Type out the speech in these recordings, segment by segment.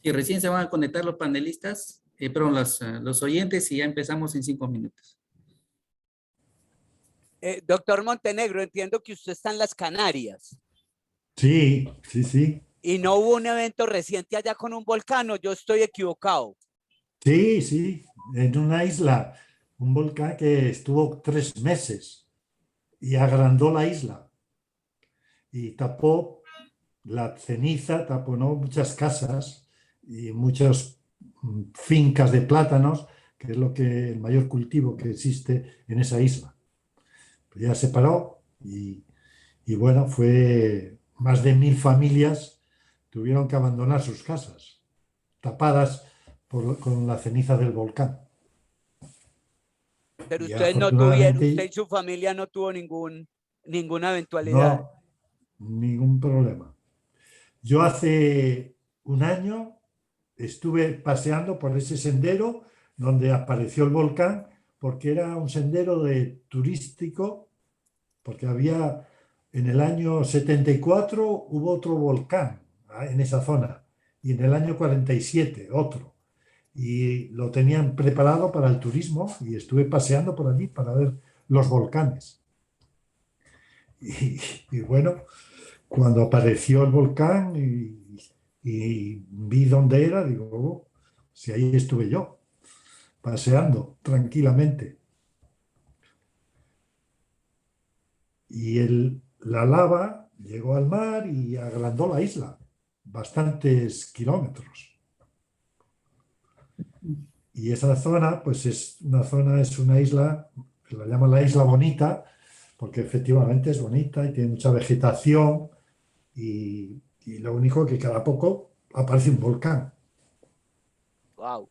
Y recién se van a conectar los panelistas, perdón, los oyentes, y ya empezamos en 5 minutos. Doctor Montenegro, entiendo que usted está en las Canarias. Sí, sí, sí. ¿Y no hubo un evento reciente allá con un volcán o yo estoy equivocado? Sí, sí, en una isla, un volcán que estuvo 3 meses y agrandó la isla y tapó la ceniza, tapó, ¿no?, muchas casas y muchas fincas de plátanos, que es el mayor cultivo que existe en esa isla. Pues ya se paró y bueno, fue más de 1000 familias tuvieron que abandonar sus casas, tapadas con la ceniza del volcán. Pero Y ustedes no tuvieron, afortunadamente, usted y su familia no tuvo ninguna eventualidad. no, ningún problema. Yo hace un año estuve paseando por ese sendero donde apareció el volcán, porque era un sendero turístico, porque había en el año 74 hubo otro volcán en esa zona y en el año 47 otro. Y lo tenían preparado para el turismo y estuve paseando por allí para ver los volcanes. Y bueno, cuando apareció el volcán y vi dónde era, digo, oh, si ahí estuve yo, paseando tranquilamente. Y la lava llegó al mar y agrandó la isla, bastantes kilómetros. Y esa zona, pues es una isla, que la llaman la Isla Bonita, porque efectivamente es bonita y tiene mucha vegetación y lo único que cada poco aparece un volcán. Wow.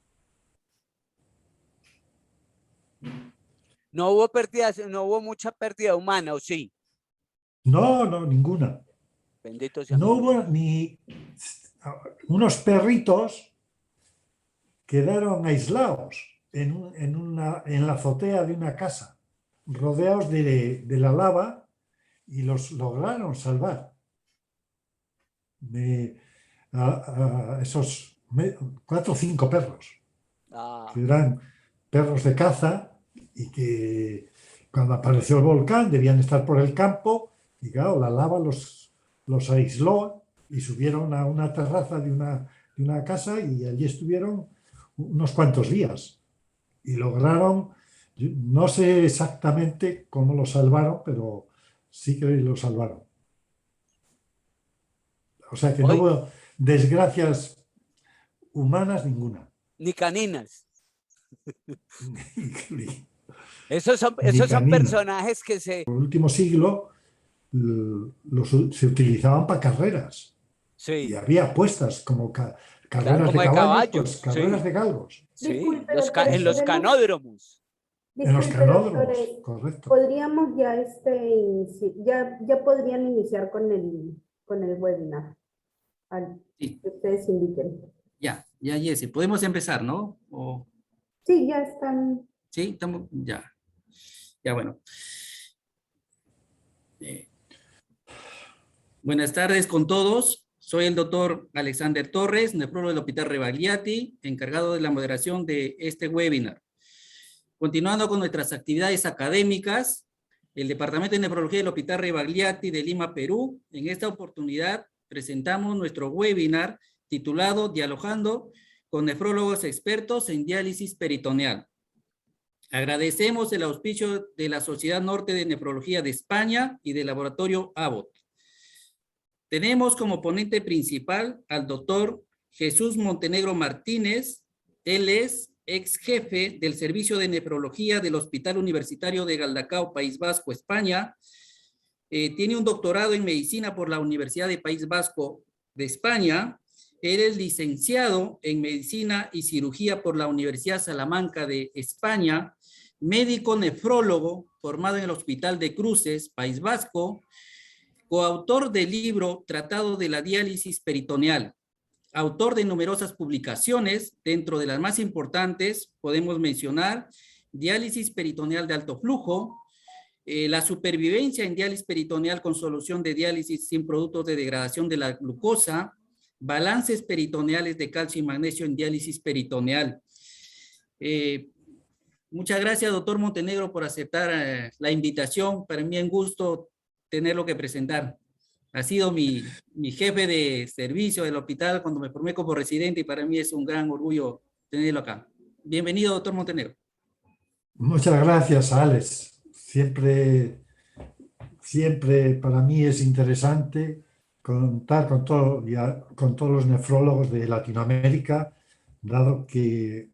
No hubo pérdidas, no hubo mucha pérdida humana, ¿o sí? No, no, ninguna. Bendito sea No mi hubo Dios. ni unos perritos quedaron aislados en la azotea de una casa, rodeados de la lava, y los lograron salvar. Esos 4 o 5 perros, que eran perros de caza y que cuando apareció el volcán debían estar por el campo y claro, la lava los aisló y subieron a una terraza de una casa y allí estuvieron unos cuantos días y lograron, no sé exactamente cómo lo salvaron, pero sí que lo salvaron. O sea que no hubo desgracias humanas ninguna. Ni caninas. Ni Esos son caninas. personajes que se... En el último siglo se utilizaban para carreras. Sí. Y había apuestas como carreras Claro, como de caballos, caballos, pues carreras sí. de galgos. Sí, Disculpe, en los canódromos. En los Disculpe, canódromos, doctores, correcto. podríamos ya podrían iniciar con el webinar. Sí. Que ustedes indiquen. Ya, Jessy, podemos empezar, ¿no? Sí, ya están. Sí, estamos, ya. Ya, bueno. Buenas tardes con todos. Soy el doctor Alexander Torres, nefrólogo del Hospital Rebagliati, encargado de la moderación de este webinar. Continuando con nuestras actividades académicas, el Departamento de Nefrología del Hospital Rebagliati de Lima, Perú, en esta oportunidad presentamos nuestro webinar titulado Dialogando con nefrólogos expertos en diálisis peritoneal. Agradecemos el auspicio de la Sociedad Norte de Nefrología de España y del Laboratorio Abbott. Tenemos como ponente principal al doctor Jesús Montenegro Martínez. Él es ex jefe del Servicio de Nefrología del Hospital Universitario de Galdacao, País Vasco, España. Tiene un doctorado en medicina por la Universidad de País Vasco de España. Él es licenciado en medicina y cirugía por la Universidad Salamanca de España, médico nefrólogo formado en el Hospital de Cruces, País Vasco, coautor del libro Tratado de la diálisis peritoneal, autor de numerosas publicaciones, dentro de las más importantes podemos mencionar Diálisis peritoneal de alto flujo, la supervivencia en diálisis peritoneal con solución de diálisis sin productos de degradación de la glucosa, balances peritoneales de calcio y magnesio en diálisis peritoneal. Muchas gracias, doctor Montenegro, por aceptar la invitación. Para mí es un gusto tenerlo que presentar. Ha sido mi jefe de servicio del hospital cuando me formé como residente y para mí es un gran orgullo tenerlo acá. Bienvenido, doctor Montenegro. Muchas gracias, Alex. Siempre para mí es interesante contar con todos los nefrólogos de Latinoamérica, dado que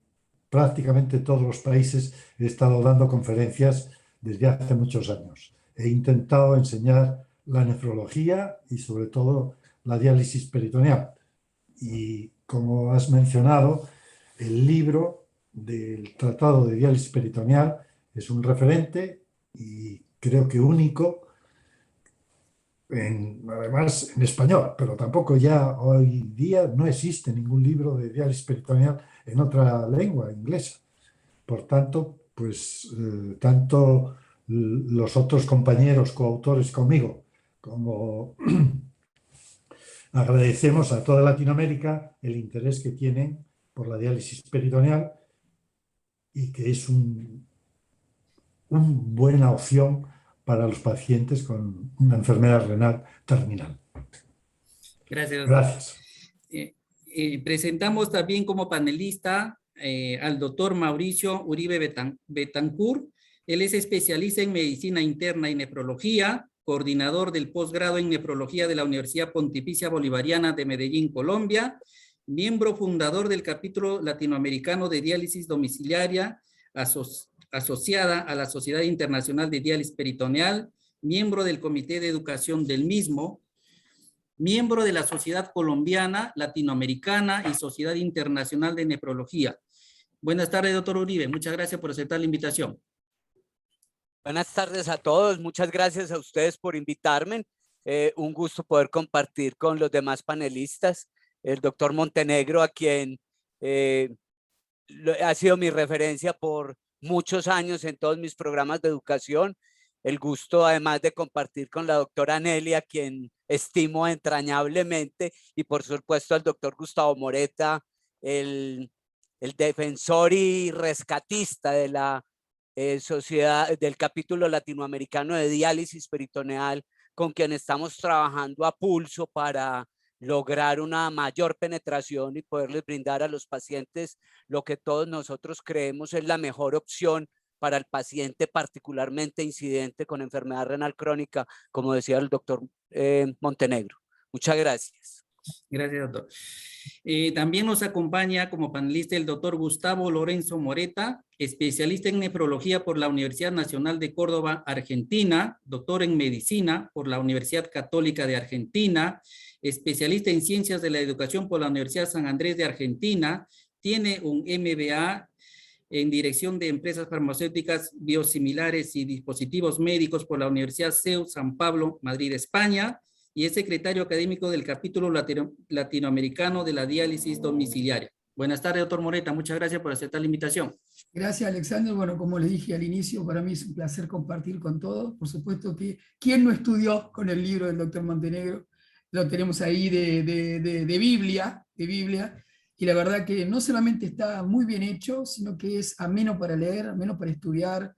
prácticamente todos los países he estado dando conferencias desde hace muchos años. He intentado enseñar la nefrología y sobre todo la diálisis peritoneal. Y como has mencionado, el libro del Tratado de Diálisis Peritoneal es un referente y creo que único, además en español, pero tampoco ya hoy día no existe ningún libro de diálisis peritoneal en otra lengua inglesa. Por tanto, pues tanto los otros compañeros coautores conmigo como agradecemos a toda Latinoamérica el interés que tienen por la diálisis peritoneal y que es una buena opción para los pacientes con una enfermedad renal terminal. Gracias, doctor. Gracias. Presentamos también como panelista al doctor Mauricio Uribe Betancur. Él es especialista en medicina interna y nefrología, coordinador del posgrado en nefrología de la Universidad Pontificia Bolivariana de Medellín, Colombia, miembro fundador del capítulo latinoamericano de diálisis domiciliaria asociada a la Sociedad Internacional de Diálisis Peritoneal, miembro del Comité de Educación del mismo, miembro de la Sociedad Colombiana, Latinoamericana y Sociedad Internacional de Nefrología. Buenas tardes, doctor Uribe. Muchas gracias por aceptar la invitación. Buenas tardes a todos. Muchas gracias a ustedes por invitarme. Un gusto poder compartir con los demás panelistas. El doctor Montenegro, a quien ha sido mi referencia por muchos años en todos mis programas de educación. El gusto además de compartir con la doctora Nelly, a quien estimo entrañablemente, y por supuesto al doctor Gustavo Moreta, el defensor y rescatista de la sociedad, del capítulo latinoamericano de diálisis peritoneal, con quien estamos trabajando a pulso para lograr una mayor penetración y poderles brindar a los pacientes lo que todos nosotros creemos es la mejor opción para el paciente particularmente incidente con enfermedad renal crónica, como decía el doctor Montenegro. Muchas gracias. Gracias, doctor. También nos acompaña como panelista el doctor Gustavo Lorenzo Moreta, especialista en nefrología por la Universidad Nacional de Córdoba, Argentina, doctor en medicina por la Universidad Católica de Argentina, especialista en ciencias de la educación por la Universidad San Andrés de Argentina, tiene un MBA en dirección de empresas farmacéuticas, biosimilares y dispositivos médicos por la Universidad CEU San Pablo, Madrid, España, y es secretario académico del capítulo latinoamericano de la diálisis domiciliaria. Buenas tardes, doctor Moreta. Muchas gracias por aceptar la invitación. Gracias, Alexander. Bueno, como le dije al inicio, para mí es un placer compartir con todos. Por supuesto que, ¿quién no estudió con el libro del doctor Montenegro? Lo tenemos ahí de Biblia, y la verdad que no solamente está muy bien hecho, sino que es ameno para leer, ameno para estudiar.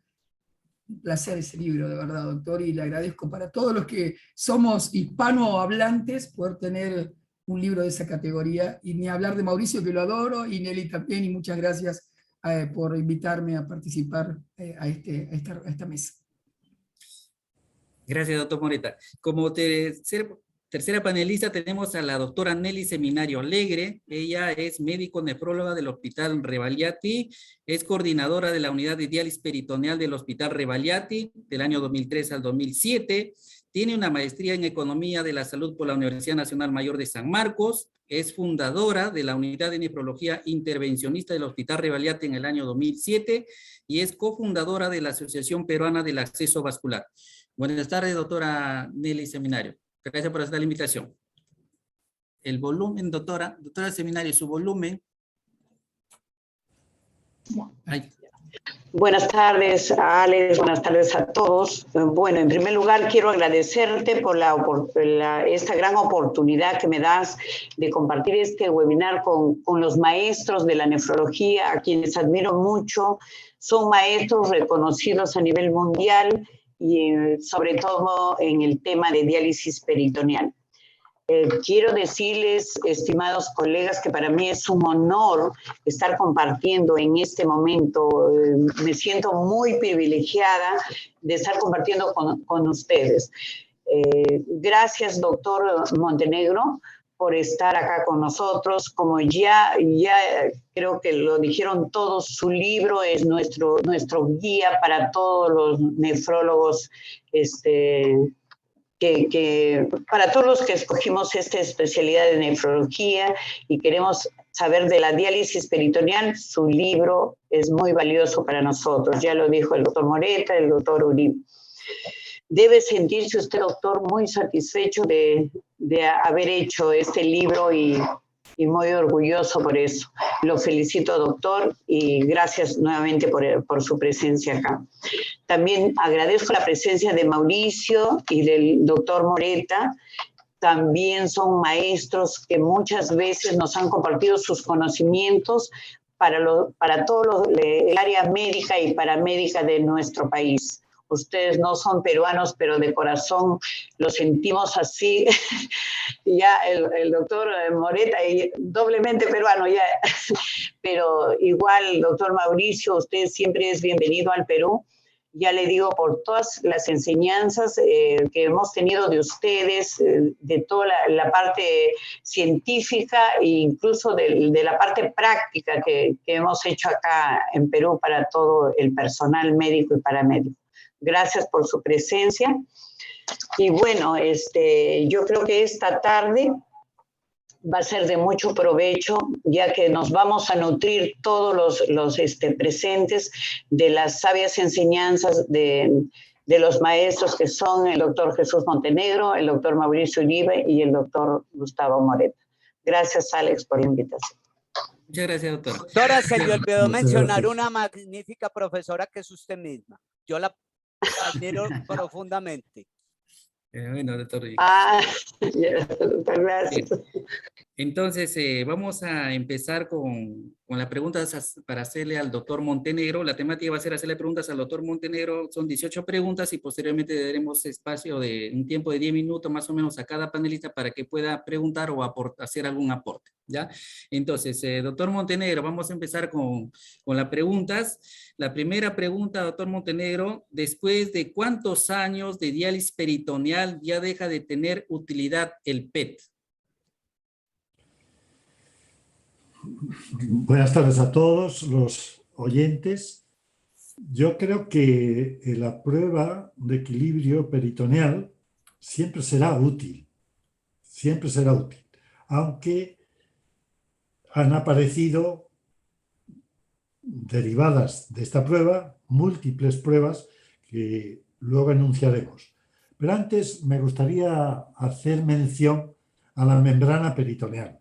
Un placer ese libro, de verdad, doctor, y le agradezco para todos los que somos hispanohablantes poder tener un libro de esa categoría, y ni hablar de Mauricio, que lo adoro, y Nelly también, y muchas gracias por invitarme a participar a esta mesa. Gracias, doctor Moreta. Como tercera panelista tenemos a la doctora Nelly Seminario Alegre. Ella es médico nefróloga del Hospital Rebagliati, es coordinadora de la unidad de diálisis peritoneal del Hospital Rebagliati del año 2003 al 2007, tiene una maestría en Economía de la Salud por la Universidad Nacional Mayor de San Marcos, es fundadora de la unidad de nefrología intervencionista del Hospital Rebagliati en el año 2007 y es cofundadora de la Asociación Peruana del Acceso Vascular. Buenas tardes, doctora Nelly Seminario. Gracias por aceptar la invitación. El volumen, doctora Seminario, su volumen. Ahí. Buenas tardes, Alex, buenas tardes a todos. Bueno, en primer lugar quiero agradecerte por esta gran oportunidad que me das de compartir este webinar con los maestros de la nefrología, a quienes admiro mucho. Son maestros reconocidos a nivel mundial y sobre todo en el tema de diálisis peritoneal. Quiero decirles, estimados colegas, que para mí es un honor estar compartiendo en este momento. Me siento muy privilegiada de estar compartiendo con ustedes. Gracias, doctor Montenegro, por estar acá con nosotros. Como ya creo que lo dijeron todos, su libro es nuestro guía para todos los nefrólogos, para todos los que escogimos esta especialidad de nefrología y queremos saber de la diálisis peritoneal, su libro es muy valioso para nosotros. Ya lo dijo el doctor Moreta, el doctor Uribe. Debe sentirse usted, doctor, muy satisfecho de haber hecho este libro y muy orgulloso por eso. Lo felicito, doctor, y gracias nuevamente por su presencia acá. También agradezco la presencia de Mauricio y del doctor Moreta. También son maestros que muchas veces nos han compartido sus conocimientos para todo el área médica y paramédica de nuestro país. Ustedes no son peruanos, pero de corazón lo sentimos así. Ya el doctor Moreta, doblemente peruano ya, pero igual, doctor Mauricio, usted siempre es bienvenido al Perú. Ya le digo, por todas las enseñanzas que hemos tenido de ustedes, de toda la parte científica e incluso de la parte práctica que hemos hecho acá en Perú para todo el personal médico y paramédico. Gracias por su presencia. Y bueno, yo creo que esta tarde va a ser de mucho provecho, ya que nos vamos a nutrir todos los presentes de las sabias enseñanzas de los maestros que son el doctor Jesús Montenegro, el doctor Mauricio Uribe y el doctor Gustavo Moreta. Gracias, Alex, por la invitación. Muchas gracias, doctor. Doctora, se le olvidó Muchas mencionar gracias. una magnífica profesora que es usted misma. Yo la admiro profundamente. Bueno, doctor. Gracias. Entonces, vamos a empezar con las preguntas para hacerle al doctor Montenegro. La temática va a ser hacerle preguntas al doctor Montenegro. Son 18 preguntas y posteriormente daremos espacio de un tiempo de 10 minutos más o menos a cada panelista para que pueda preguntar o hacer algún aporte, ¿ya? Entonces, doctor Montenegro, vamos a empezar con las preguntas. La primera pregunta, doctor Montenegro: ¿después de cuántos años de diálisis peritoneal ya deja de tener utilidad el PET? Buenas tardes a todos los oyentes. Yo creo que la prueba de equilibrio peritoneal siempre será útil, aunque han aparecido derivadas de esta prueba múltiples pruebas que luego enunciaremos. Pero antes me gustaría hacer mención a la membrana peritoneal.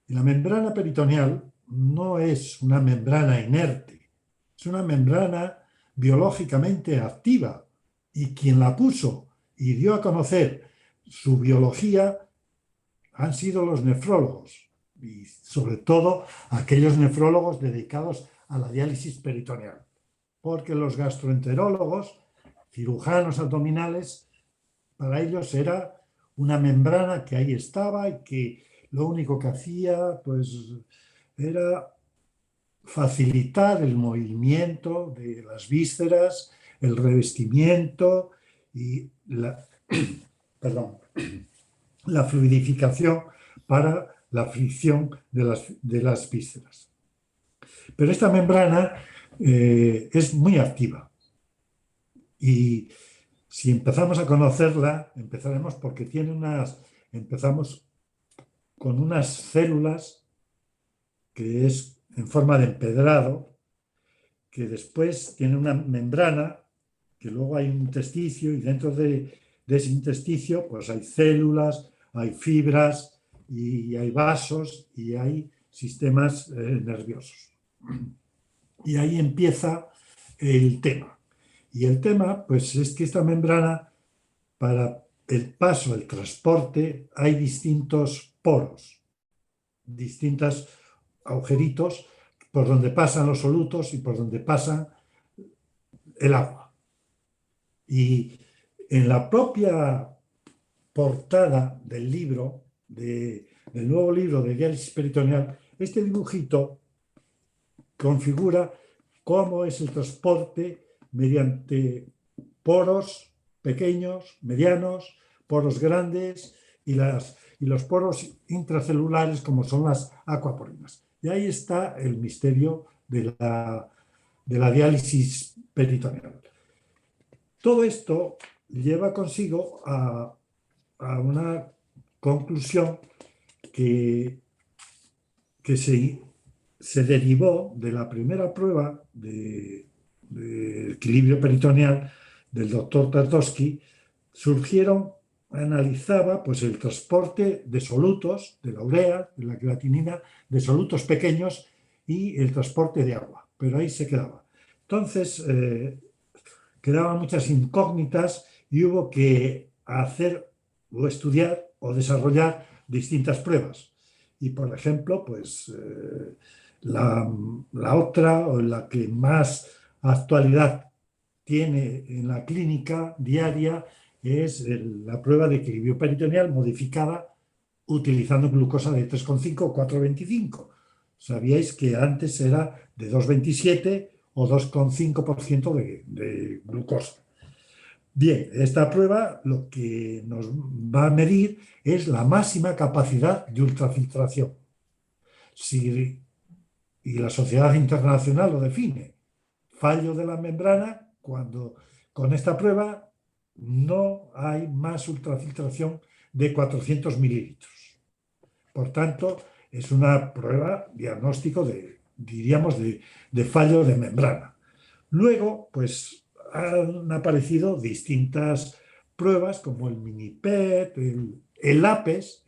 Y la membrana peritoneal no es una membrana inerte, es una membrana biológicamente activa, y quien la puso y dio a conocer su biología han sido los nefrólogos, y sobre todo aquellos nefrólogos dedicados a la diálisis peritoneal, porque los gastroenterólogos, cirujanos abdominales, para ellos era una membrana que ahí estaba y que lo único que hacía pues era facilitar el movimiento de las vísceras, el revestimiento y la fluidificación para la fricción de las vísceras. Pero esta membrana es muy activa y si empezamos a conocerla, empezaremos porque empezamos con unas células que es en forma de empedrado, que después tiene una membrana, que luego hay un intersticio, y dentro de ese intersticio pues hay células, hay fibras, y hay vasos, y hay sistemas nerviosos. Y ahí empieza el tema. Y el tema, pues es que esta membrana, para el paso, el transporte, hay distintos poros, distintos agujeritos por donde pasan los solutos y por donde pasa el agua. Y en la propia portada del libro, del nuevo libro de diálisis peritoneal, este dibujito configura cómo es el transporte mediante poros pequeños, medianos, poros grandes y los poros intracelulares como son las acuaporinas. Y ahí está el misterio de la diálisis peritoneal. Todo esto lleva consigo a una conclusión que se derivó de la primera prueba de equilibrio peritoneal del doctor Tartowski. Analizaba pues, el transporte de solutos, de la urea, de la creatinina, de solutos pequeños y el transporte de agua, pero ahí se quedaba. Entonces, quedaban muchas incógnitas y hubo que hacer o estudiar o desarrollar distintas pruebas. Y, por ejemplo, pues la otra o la que más actualidad tiene en la clínica diaria es la prueba de equilibrio peritoneal modificada utilizando glucosa de 3,5 o 4,25. Sabíais que antes era de 2,27 o 2,5% de glucosa. Bien, esta prueba lo que nos va a medir es la máxima capacidad de ultrafiltración. Y la Sociedad Internacional lo define. Fallo de la membrana cuando con esta prueba no hay más ultrafiltración de 400 mililitros. Por tanto, es una prueba diagnóstico diríamos, de fallo de membrana. Luego, pues han aparecido distintas pruebas como el mini-PET, el APES,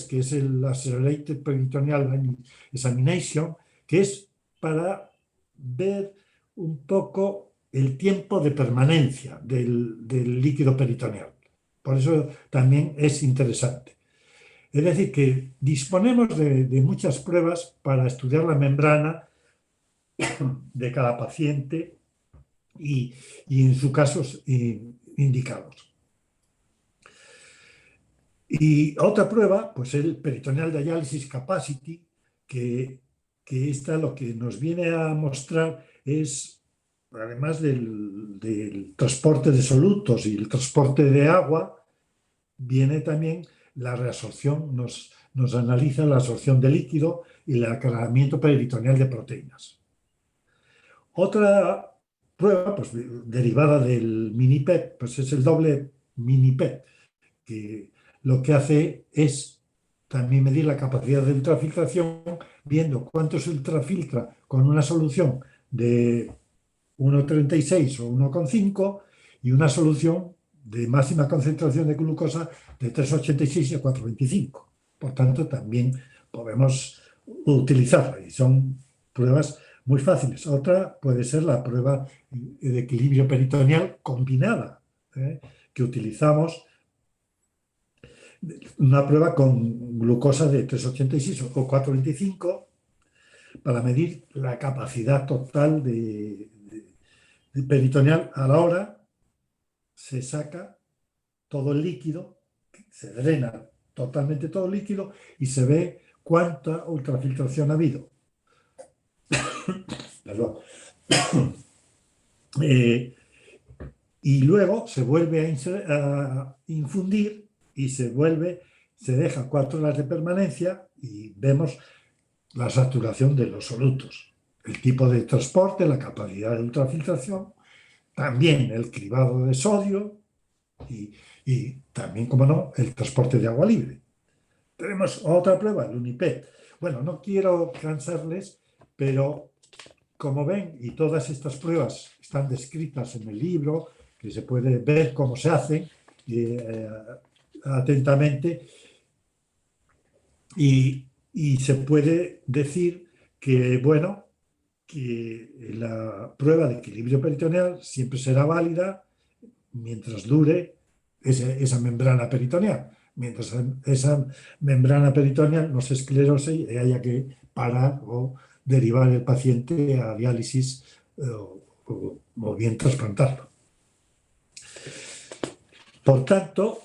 que es el Accelerated Peritoneal Examination, que es para ver un poco el tiempo de permanencia del líquido peritoneal. Por eso también es interesante. Es decir, que disponemos de muchas pruebas para estudiar la membrana de cada paciente y en sus casos indicados. Y otra prueba, pues el Peritoneal Dialysis Capacity, que esta lo que nos viene a mostrar es, además del transporte de solutos y el transporte de agua, viene también la reabsorción, nos analiza la absorción de líquido y el aclaramiento peritoneal de proteínas. Otra prueba, pues, derivada del mini-PET, pues es el doble mini-PET, que lo que hace es también medir la capacidad de ultrafiltración, viendo cuánto se ultrafiltra con una solución de 1,36 o 1,5 y una solución de máxima concentración de glucosa de 3,86 a 4,25. Por tanto, también podemos utilizarla y son pruebas muy fáciles. Otra puede ser la prueba de equilibrio peritoneal combinada, que utilizamos una prueba con glucosa de 3,86 o 4,25 para medir la capacidad total de peritoneal. A la hora se saca todo el líquido, se drena totalmente todo el líquido y se ve cuánta ultrafiltración ha habido. Perdón. Y luego se vuelve a infundir y se deja 4 horas de permanencia y vemos la saturación de los solutos, el tipo de transporte, la capacidad de ultrafiltración, también el cribado de sodio y también, como no, el transporte de agua libre. Tenemos otra prueba, el UniPET. Bueno, no quiero cansarles, pero como ven, y todas estas pruebas están descritas en el libro, que se puede ver cómo se hacen atentamente, y se puede decir que, bueno, que la prueba de equilibrio peritoneal siempre será válida mientras dure esa membrana peritoneal. Mientras esa membrana peritoneal no se esclerose y haya que parar o derivar el paciente a diálisis o bien trasplantarlo. Por tanto,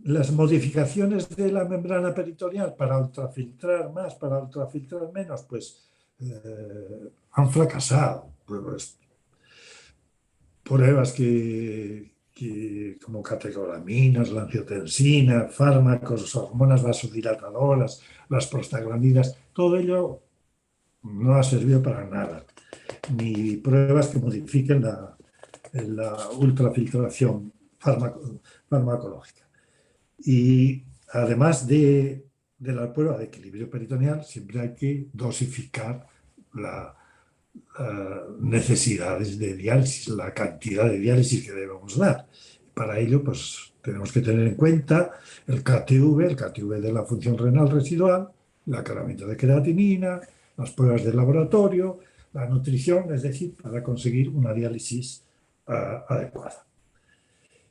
las modificaciones de la membrana peritoneal para ultrafiltrar más, para ultrafiltrar menos, pues han fracasado. Pues, pruebas como catecolaminas, la angiotensina, fármacos, hormonas vasodilatadoras, las prostaglandinas, todo ello no ha servido para nada. Ni pruebas que modifiquen la ultrafiltración farmacológica. Y además de la prueba de equilibrio peritoneal, siempre hay que dosificar las necesidades de diálisis, la cantidad de diálisis que debemos dar. Para ello, pues tenemos que tener en cuenta el KTV de la función renal residual, el acaramiento de creatinina, las pruebas de laboratorio, la nutrición, es decir, para conseguir una diálisis adecuada.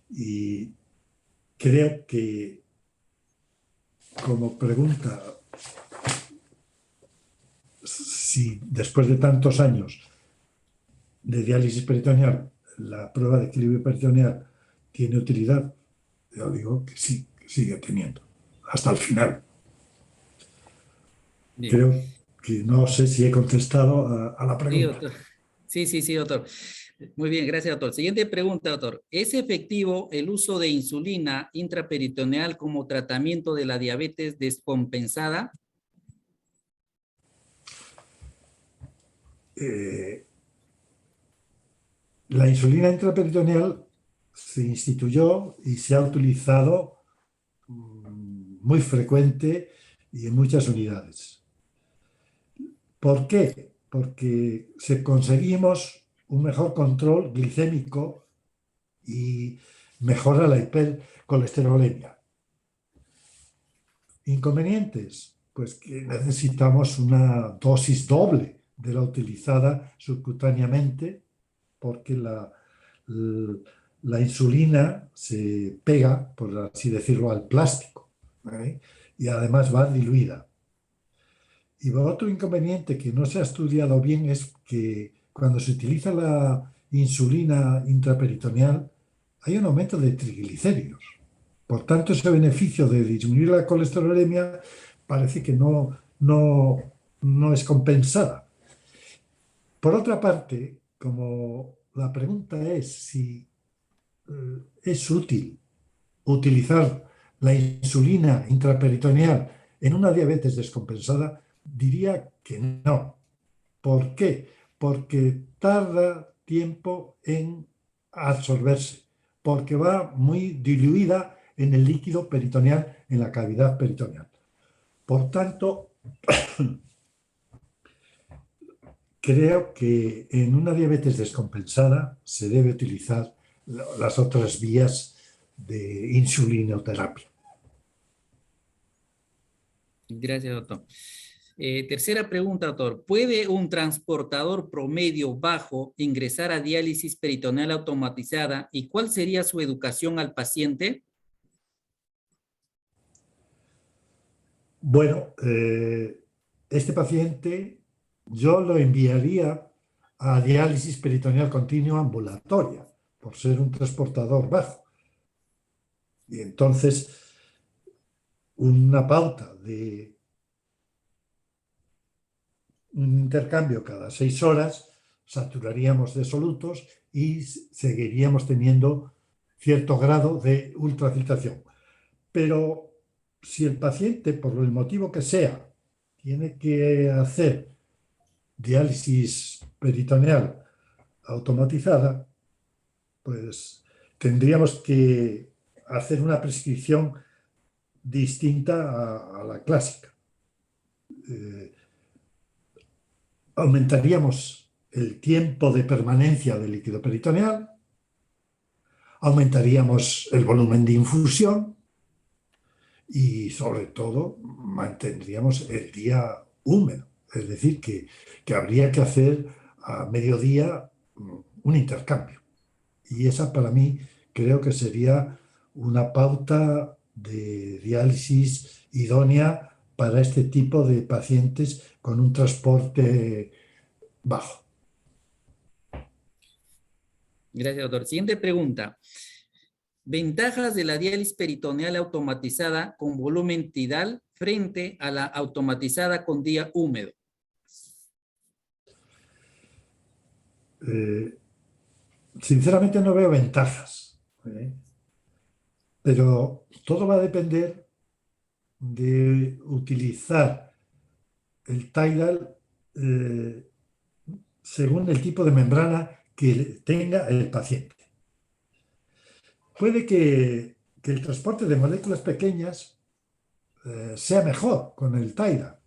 Y creo que, como pregunta, si después de tantos años de diálisis peritoneal la prueba de equilibrio peritoneal tiene utilidad, yo digo que sí, que sigue teniendo, hasta el final. Bien. Creo que no sé si he contestado a la pregunta. Sí, doctor. Muy bien, gracias, doctor. Siguiente pregunta, doctor. ¿Es efectivo el uso de insulina intraperitoneal como tratamiento de la diabetes descompensada? La insulina intraperitoneal se instituyó y se ha utilizado muy frecuente y en muchas unidades. ¿Por qué? Porque conseguimos un mejor control glicémico y mejora la hipercolesterolemia. ¿Inconvenientes? Pues que necesitamos una dosis doble de la utilizada subcutáneamente, porque la insulina se pega, por así decirlo, al plástico, ¿vale? Y además va diluida. Y otro inconveniente que no se ha estudiado bien es que cuando se utiliza la insulina intraperitoneal hay un aumento de triglicéridos. Por tanto, ese beneficio de disminuir la colesterolemia parece que no es compensada. Por otra parte, como la pregunta es si es útil utilizar la insulina intraperitoneal en una diabetes descompensada, diría que no. ¿Por qué? Porque tarda tiempo en absorberse, porque va muy diluida en el líquido peritoneal, en la cavidad peritoneal. Por tanto, creo que en una diabetes descompensada se debe utilizar las otras vías de insulinoterapia. Gracias, doctor. Tercera pregunta, doctor. ¿Puede un transportador promedio bajo ingresar a diálisis peritoneal automatizada y cuál sería su educación al paciente? Bueno, este paciente yo lo enviaría a diálisis peritoneal continua ambulatoria, por ser un transportador bajo. Y entonces, una pauta de un intercambio cada 6 horas, saturaríamos de solutos y seguiríamos teniendo cierto grado de ultrafiltración. Pero si el paciente, por el motivo que sea, tiene que hacer diálisis peritoneal automatizada, pues tendríamos que hacer una prescripción distinta a la clásica. Aumentaríamos el tiempo de permanencia del líquido peritoneal, aumentaríamos el volumen de infusión y, sobre todo, mantendríamos el día húmedo, Es decir, que habría que hacer a mediodía un intercambio. Y esa para mí creo que sería una pauta de diálisis idónea para este tipo de pacientes con un transporte bajo. Gracias, doctor. Siguiente pregunta. Ventajas de la diálisis peritoneal automatizada con volumen tidal frente a la automatizada con día húmedo. Sinceramente no veo ventajas, pero todo va a depender de utilizar el tidal según el tipo de membrana que tenga el paciente. Puede que el transporte de moléculas pequeñas sea mejor con el tidal,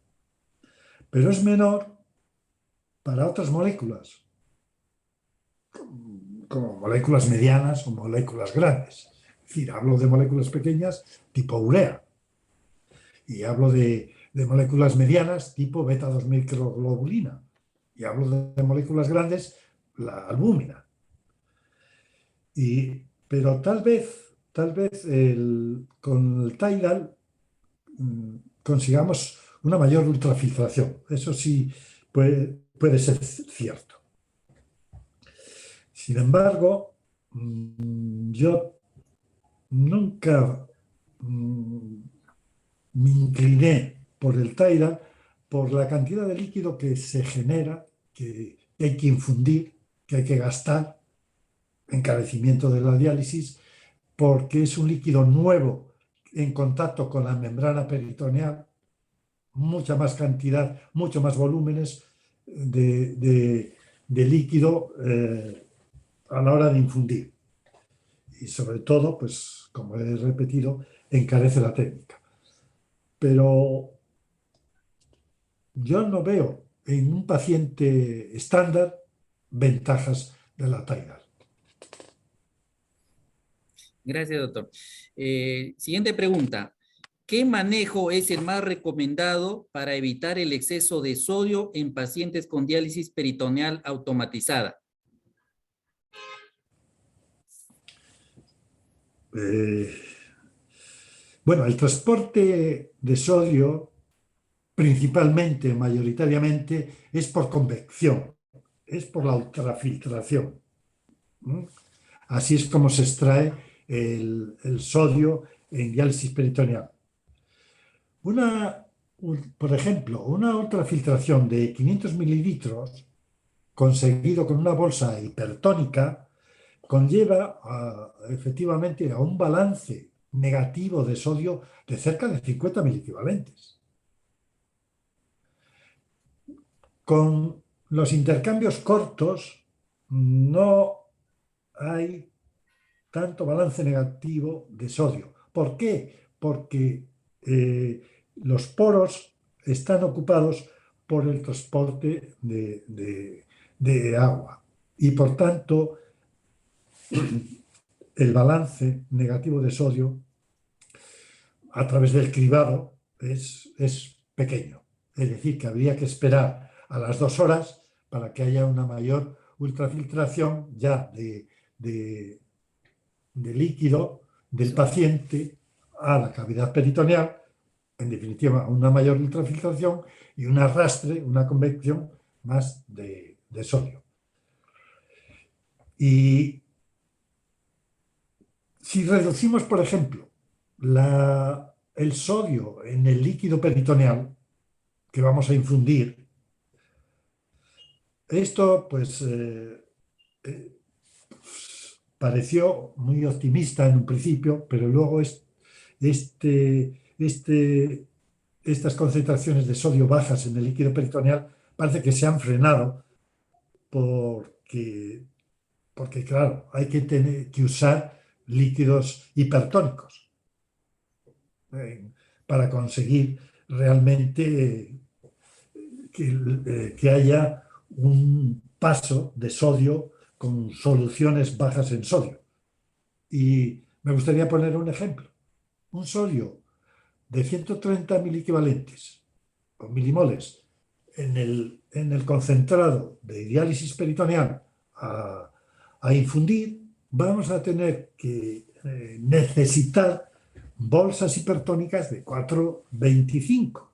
pero es menor para otras moléculas, como moléculas medianas o moléculas grandes. Es decir, hablo de moléculas pequeñas tipo urea y hablo de moléculas medianas tipo beta-2 microglobulina y hablo de moléculas grandes, la albúmina. Pero tal vez con el tidal consigamos una mayor ultrafiltración. Eso sí puede ser cierto. Sin embargo, yo nunca me incliné por el tidal por la cantidad de líquido que se genera, que hay que infundir, que hay que gastar, encarecimiento de la diálisis, porque es un líquido nuevo en contacto con la membrana peritoneal, mucha más cantidad, mucho más volúmenes de líquido a la hora de infundir. Y sobre todo, pues como he repetido, encarece la técnica. Pero yo no veo en un paciente estándar ventajas de la tidal. Gracias, doctor. Siguiente pregunta. ¿Qué manejo es el más recomendado para evitar el exceso de sodio en pacientes con diálisis peritoneal automatizada? Bueno, el transporte de sodio principalmente, mayoritariamente, es por convección, es por la ultrafiltración. Así es como se extrae el sodio en diálisis peritoneal. Por ejemplo, una ultrafiltración de 500 mililitros conseguido con una bolsa hipertónica conlleva efectivamente a un balance negativo de sodio de cerca de 50 miliequivalentes. Con los intercambios cortos no hay tanto balance negativo de sodio. ¿Por qué? Porque los poros están ocupados por el transporte de agua y por tanto el balance negativo de sodio a través del cribado es pequeño. Es decir, que habría que esperar a las 2 horas para que haya una mayor ultrafiltración ya de líquido del paciente a la cavidad peritoneal, en definitiva, una mayor ultrafiltración y un arrastre, una convección más de sodio. Y si reducimos, por ejemplo, el sodio en el líquido peritoneal que vamos a infundir, esto pues pareció muy optimista en un principio, pero luego estas concentraciones de sodio bajas en el líquido peritoneal parece que se han frenado porque claro, hay que usar líquidos hipertónicos para conseguir realmente que haya un paso de sodio con soluciones bajas en sodio. Y me gustaría poner un ejemplo. Un sodio de 130 miliequivalentes o milimoles en el concentrado de diálisis peritoneal a infundir, vamos a tener que necesitar bolsas hipertónicas de 4,25.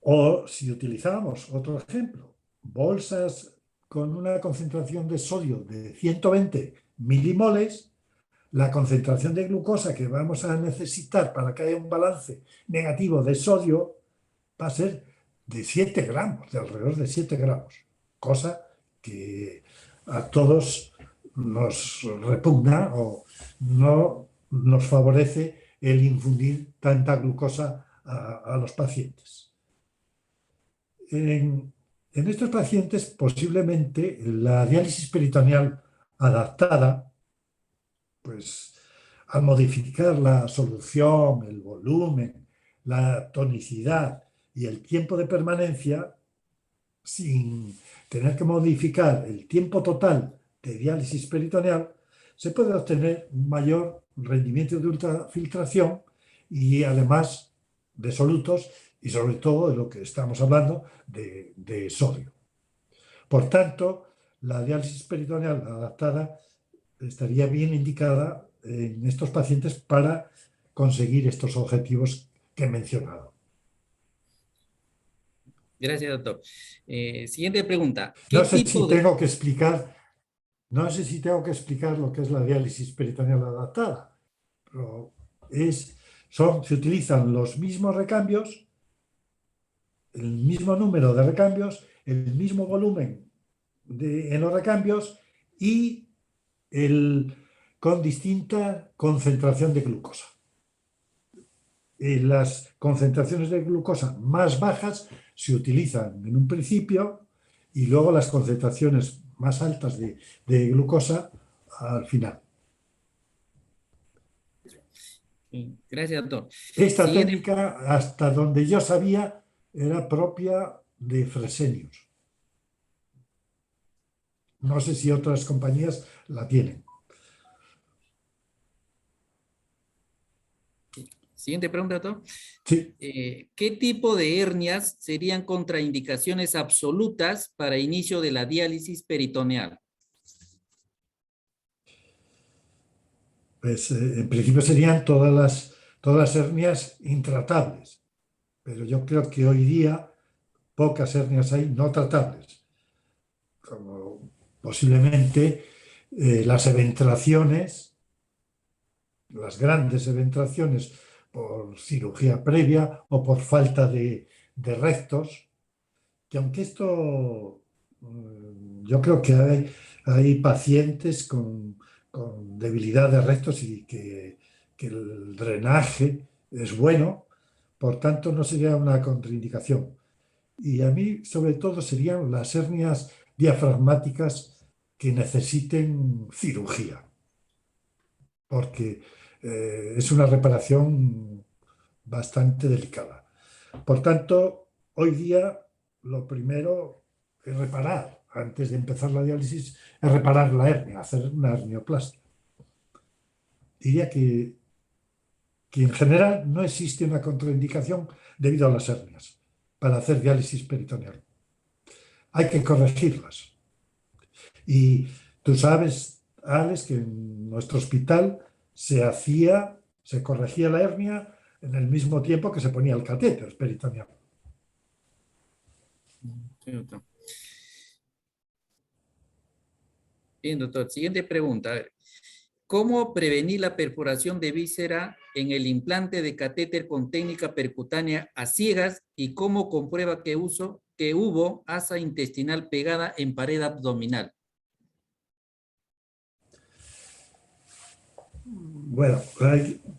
O si utilizamos otro ejemplo, bolsas con una concentración de sodio de 120 milimoles, la concentración de glucosa que vamos a necesitar para que haya un balance negativo de sodio va a ser de 7 gramos, de alrededor de 7 gramos, cosa que a todos nos repugna o no nos favorece el infundir tanta glucosa a los pacientes. En estos pacientes, posiblemente la diálisis peritoneal adaptada, pues al modificar la solución, el volumen, la tonicidad y el tiempo de permanencia, sin tener que modificar el tiempo total de diálisis peritoneal, se puede obtener un mayor rendimiento de ultrafiltración y además de solutos y sobre todo de lo que estamos hablando de sodio. Por tanto, la diálisis peritoneal adaptada estaría bien indicada en estos pacientes para conseguir estos objetivos que he mencionado. Gracias, doctor. Siguiente pregunta. No sé si tengo que explicar lo que es la diálisis peritoneal adaptada, pero se utilizan los mismos recambios, el mismo número de recambios, el mismo volumen en los recambios y con distinta concentración de glucosa. Las concentraciones de glucosa más bajas se utilizan en un principio y luego las concentraciones más altas de glucosa al final. Gracias, doctor. Esta técnica, hasta donde yo sabía, era propia de Fresenius. No sé si otras compañías la tienen. Siguiente pregunta, doctor. Sí. ¿Qué tipo de hernias serían contraindicaciones absolutas para inicio de la diálisis peritoneal? Pues en principio serían todas las hernias intratables, pero yo creo que hoy día pocas hernias hay no tratables, como posiblemente las eventraciones, las grandes eventraciones por cirugía previa o por falta de rectos, que aunque esto yo creo que hay pacientes con debilidad de rectos y que el drenaje es bueno, por tanto no sería una contraindicación. Y a mí sobre todo serían las hernias diafragmáticas que necesiten cirugía, porque es una reparación bastante delicada. Por tanto, hoy día lo primero es reparar, antes de empezar la diálisis, es reparar la hernia, hacer una hernioplastia. Diría que en general no existe una contraindicación debido a las hernias para hacer diálisis peritoneal. Hay que corregirlas. Y tú sabes, Alex, que en nuestro hospital se corregía la hernia en el mismo tiempo que se ponía el catéter peritoneal. Sí, doctor. Bien, doctor. Siguiente pregunta. A ver, ¿cómo prevenir la perforación de víscera en el implante de catéter con técnica percutánea a ciegas y cómo comprueba que hubo asa intestinal pegada en pared abdominal? Bueno,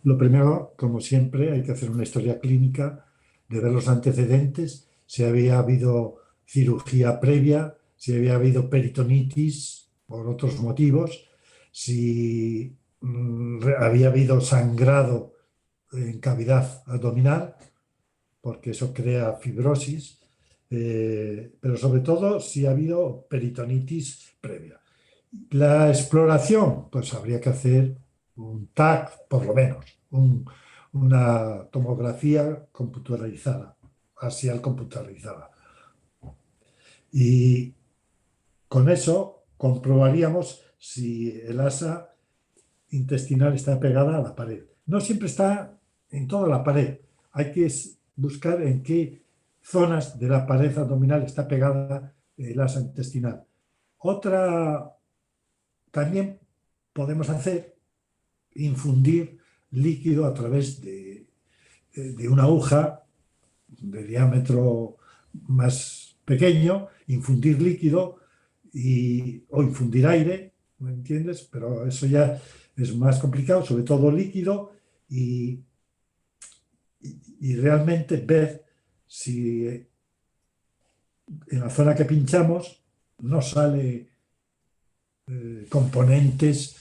lo primero, como siempre, hay que hacer una historia clínica de ver los antecedentes, si había habido cirugía previa, si había habido peritonitis por otros motivos, si había habido sangrado en cavidad abdominal, porque eso crea fibrosis, pero sobre todo si ha habido peritonitis previa. La exploración, pues habría que hacer un TAC, por lo menos, una tomografía computarizada axial computarizada. Y con eso comprobaríamos si el asa intestinal está pegada a la pared. No siempre está en toda la pared. Hay que buscar en qué zonas de la pared abdominal está pegada el asa intestinal. Otra, también podemos hacer, infundir líquido a través de una aguja de diámetro más pequeño, infundir líquido o infundir aire, ¿me entiendes? Pero eso ya es más complicado, sobre todo líquido, y realmente ver si en la zona que pinchamos no sale componentes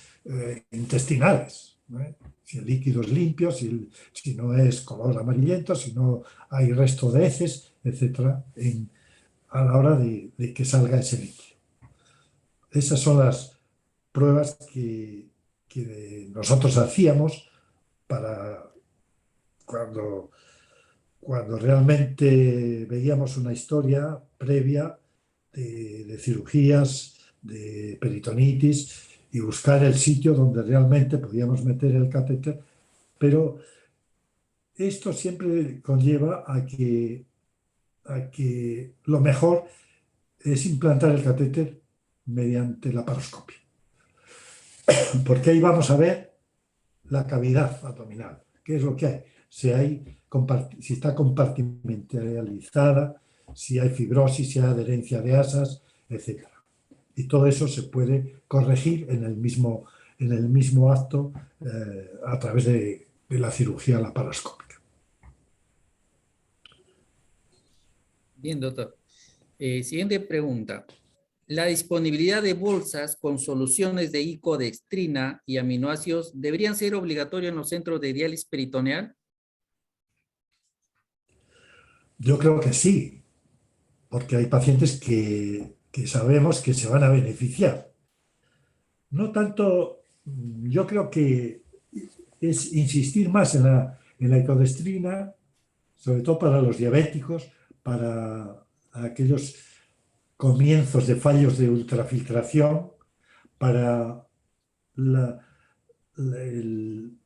intestinales, ¿eh? Si el líquido es limpio, si no es color amarillento, si no hay resto de heces, etcétera, a la hora de que salga ese líquido. Esas son las pruebas que nosotros hacíamos para cuando realmente veíamos una historia previa de cirugías, de peritonitis, y buscar el sitio donde realmente podíamos meter el catéter, pero esto siempre conlleva a que lo mejor es implantar el catéter mediante la paroscopia, porque ahí vamos a ver la cavidad abdominal, qué es lo que hay, si está compartimentalizada, si hay fibrosis, si hay adherencia de asas, etc. Y todo eso se puede corregir en el mismo acto a través de la cirugía laparoscópica. Bien, doctor. Siguiente pregunta. ¿La disponibilidad de bolsas con soluciones de icodextrina y aminoácidos deberían ser obligatorios en los centros de diálisis peritoneal? Yo creo que sí, porque hay pacientes que sabemos que se van a beneficiar. No tanto, yo creo que es insistir más en la icodextrina, sobre todo para los diabéticos, para aquellos comienzos de fallos de ultrafiltración, para el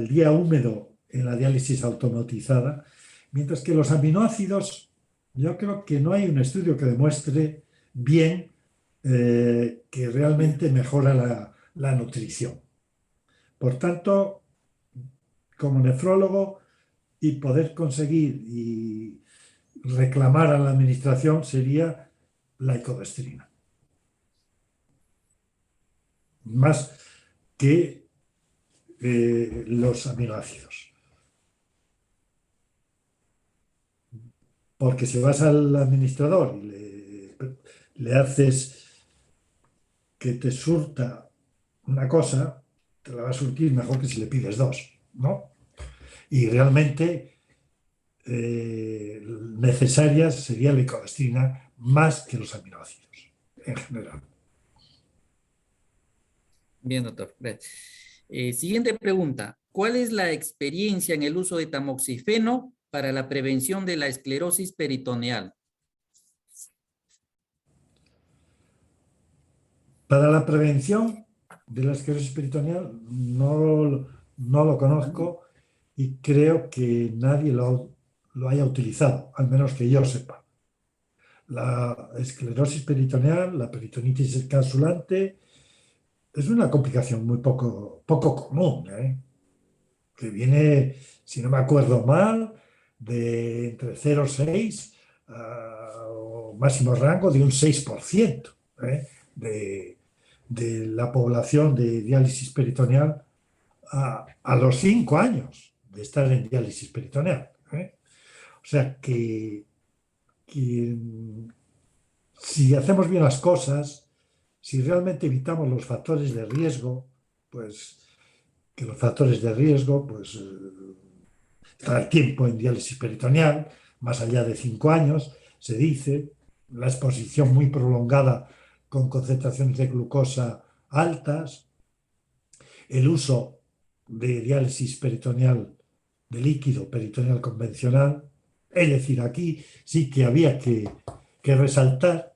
día húmedo en la diálisis automatizada, mientras que los aminoácidos, yo creo que no hay un estudio que demuestre bien que realmente mejora la nutrición. Por tanto, como nefrólogo, y poder conseguir y reclamar a la administración sería la icodextrina. Más que los aminoácidos. Porque si vas al administrador y le haces que te surta una cosa, te la va a surtir mejor que si le pides dos, ¿no? Y realmente necesarias sería la icodextrina más que los aminoácidos en general. Bien, doctor. Siguiente pregunta. ¿Cuál es la experiencia en el uso de tamoxifeno para la prevención de la esclerosis peritoneal? Para la prevención de la esclerosis peritoneal no lo conozco y creo que nadie lo haya utilizado, al menos que yo sepa. La esclerosis peritoneal, la peritonitis encapsulante, es una complicación muy poco común, que viene, si no me acuerdo mal, de entre 0,6 o máximo rango de un 6% de la población de diálisis peritoneal a los 5 años de estar en diálisis peritoneal. O sea que si hacemos bien las cosas, si realmente evitamos los factores de riesgo, pues que los factores de riesgo, pues estar tiempo en diálisis peritoneal, más allá de 5 años, se dice, la exposición muy prolongada con concentraciones de glucosa altas, el uso de diálisis peritoneal de líquido peritoneal convencional, Es decir, aquí sí que había que resaltar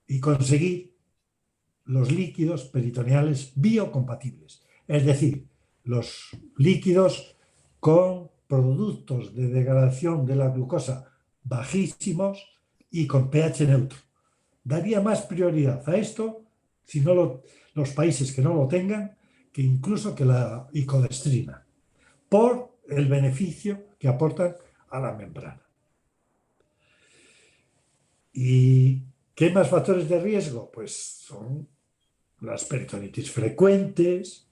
y conseguir los líquidos peritoneales biocompatibles, es decir, los líquidos con productos de degradación de la glucosa bajísimos y con pH neutro. Daría más prioridad a esto, si no los países que no lo tengan, que incluso que la icodestrina, por el beneficio que aportan a la membrana. ¿Y qué más factores de riesgo? Pues son las peritonitis frecuentes,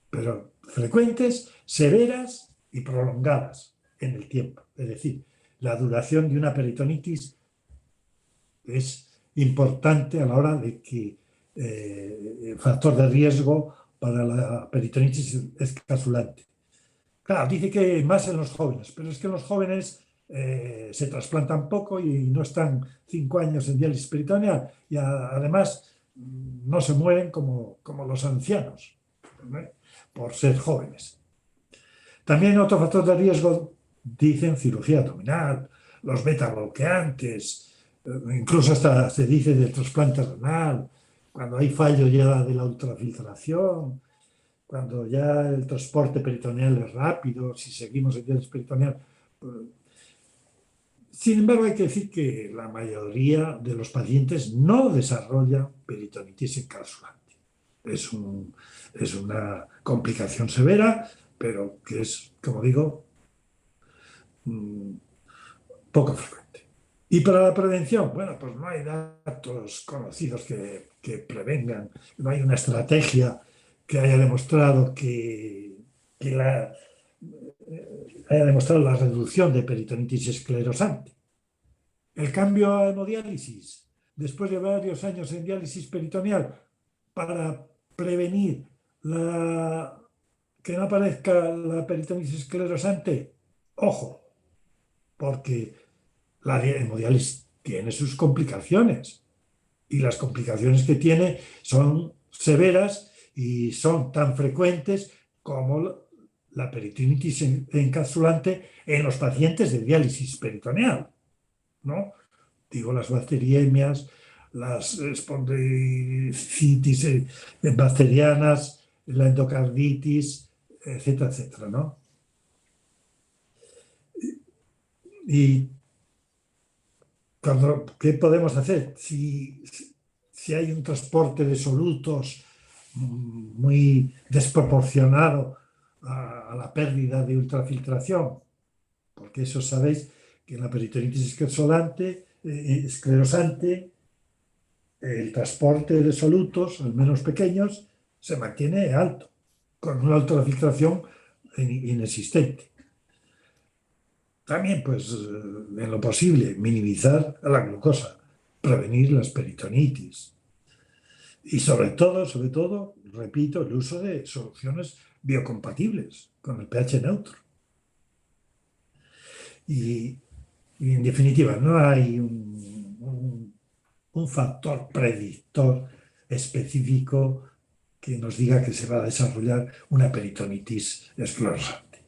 pero frecuentes, severas y prolongadas en el tiempo. Es decir, la duración de una peritonitis es importante a la hora de que el factor de riesgo para la peritonitis es capsulante. Claro, dice que más en los jóvenes, pero es que los jóvenes se trasplantan poco y no están 5 años en diálisis peritoneal y además no se mueren como los ancianos, ¿no? Por ser jóvenes. También otro factor de riesgo, dicen cirugía abdominal, los beta bloqueantes, incluso hasta se dice del trasplante renal, cuando hay fallo ya de la ultrafiltración, cuando ya el transporte peritoneal es rápido, si seguimos en diálisis peritoneal. Sin embargo, hay que decir que la mayoría de los pacientes no desarrollan peritonitis encapsulante. Es una complicación severa, pero que es, como digo, poco frecuente. Y para la prevención, bueno, pues no hay datos conocidos que prevengan, no hay una estrategia que haya demostrado haya demostrado la reducción de peritonitis esclerosante. El cambio a hemodiálisis, después de varios años en diálisis peritoneal, para prevenir que no aparezca la peritonitis esclerosante, ojo, porque la hemodiálisis tiene sus complicaciones y las complicaciones que tiene son severas y son tan frecuentes como la peritonitis encapsulante en los pacientes de diálisis peritoneal, ¿no? Digo, las bacteriemias, las espondilicitis bacterianas, la endocarditis, etcétera, etcétera, ¿no? Y ¿qué podemos hacer? Si hay un transporte de solutos muy desproporcionado a la pérdida de ultrafiltración, porque eso sabéis que en la peritonitis esclerosante el transporte de solutos, al menos pequeños, se mantiene alto, con una ultrafiltración inexistente. También, pues, en lo posible, minimizar la glucosa, prevenir las peritonitis. Y sobre todo, repito, el uso de soluciones biocompatibles con el pH neutro. Y en definitiva, no hay un factor predictor específico que nos diga que se va a desarrollar una peritonitis esclerosante.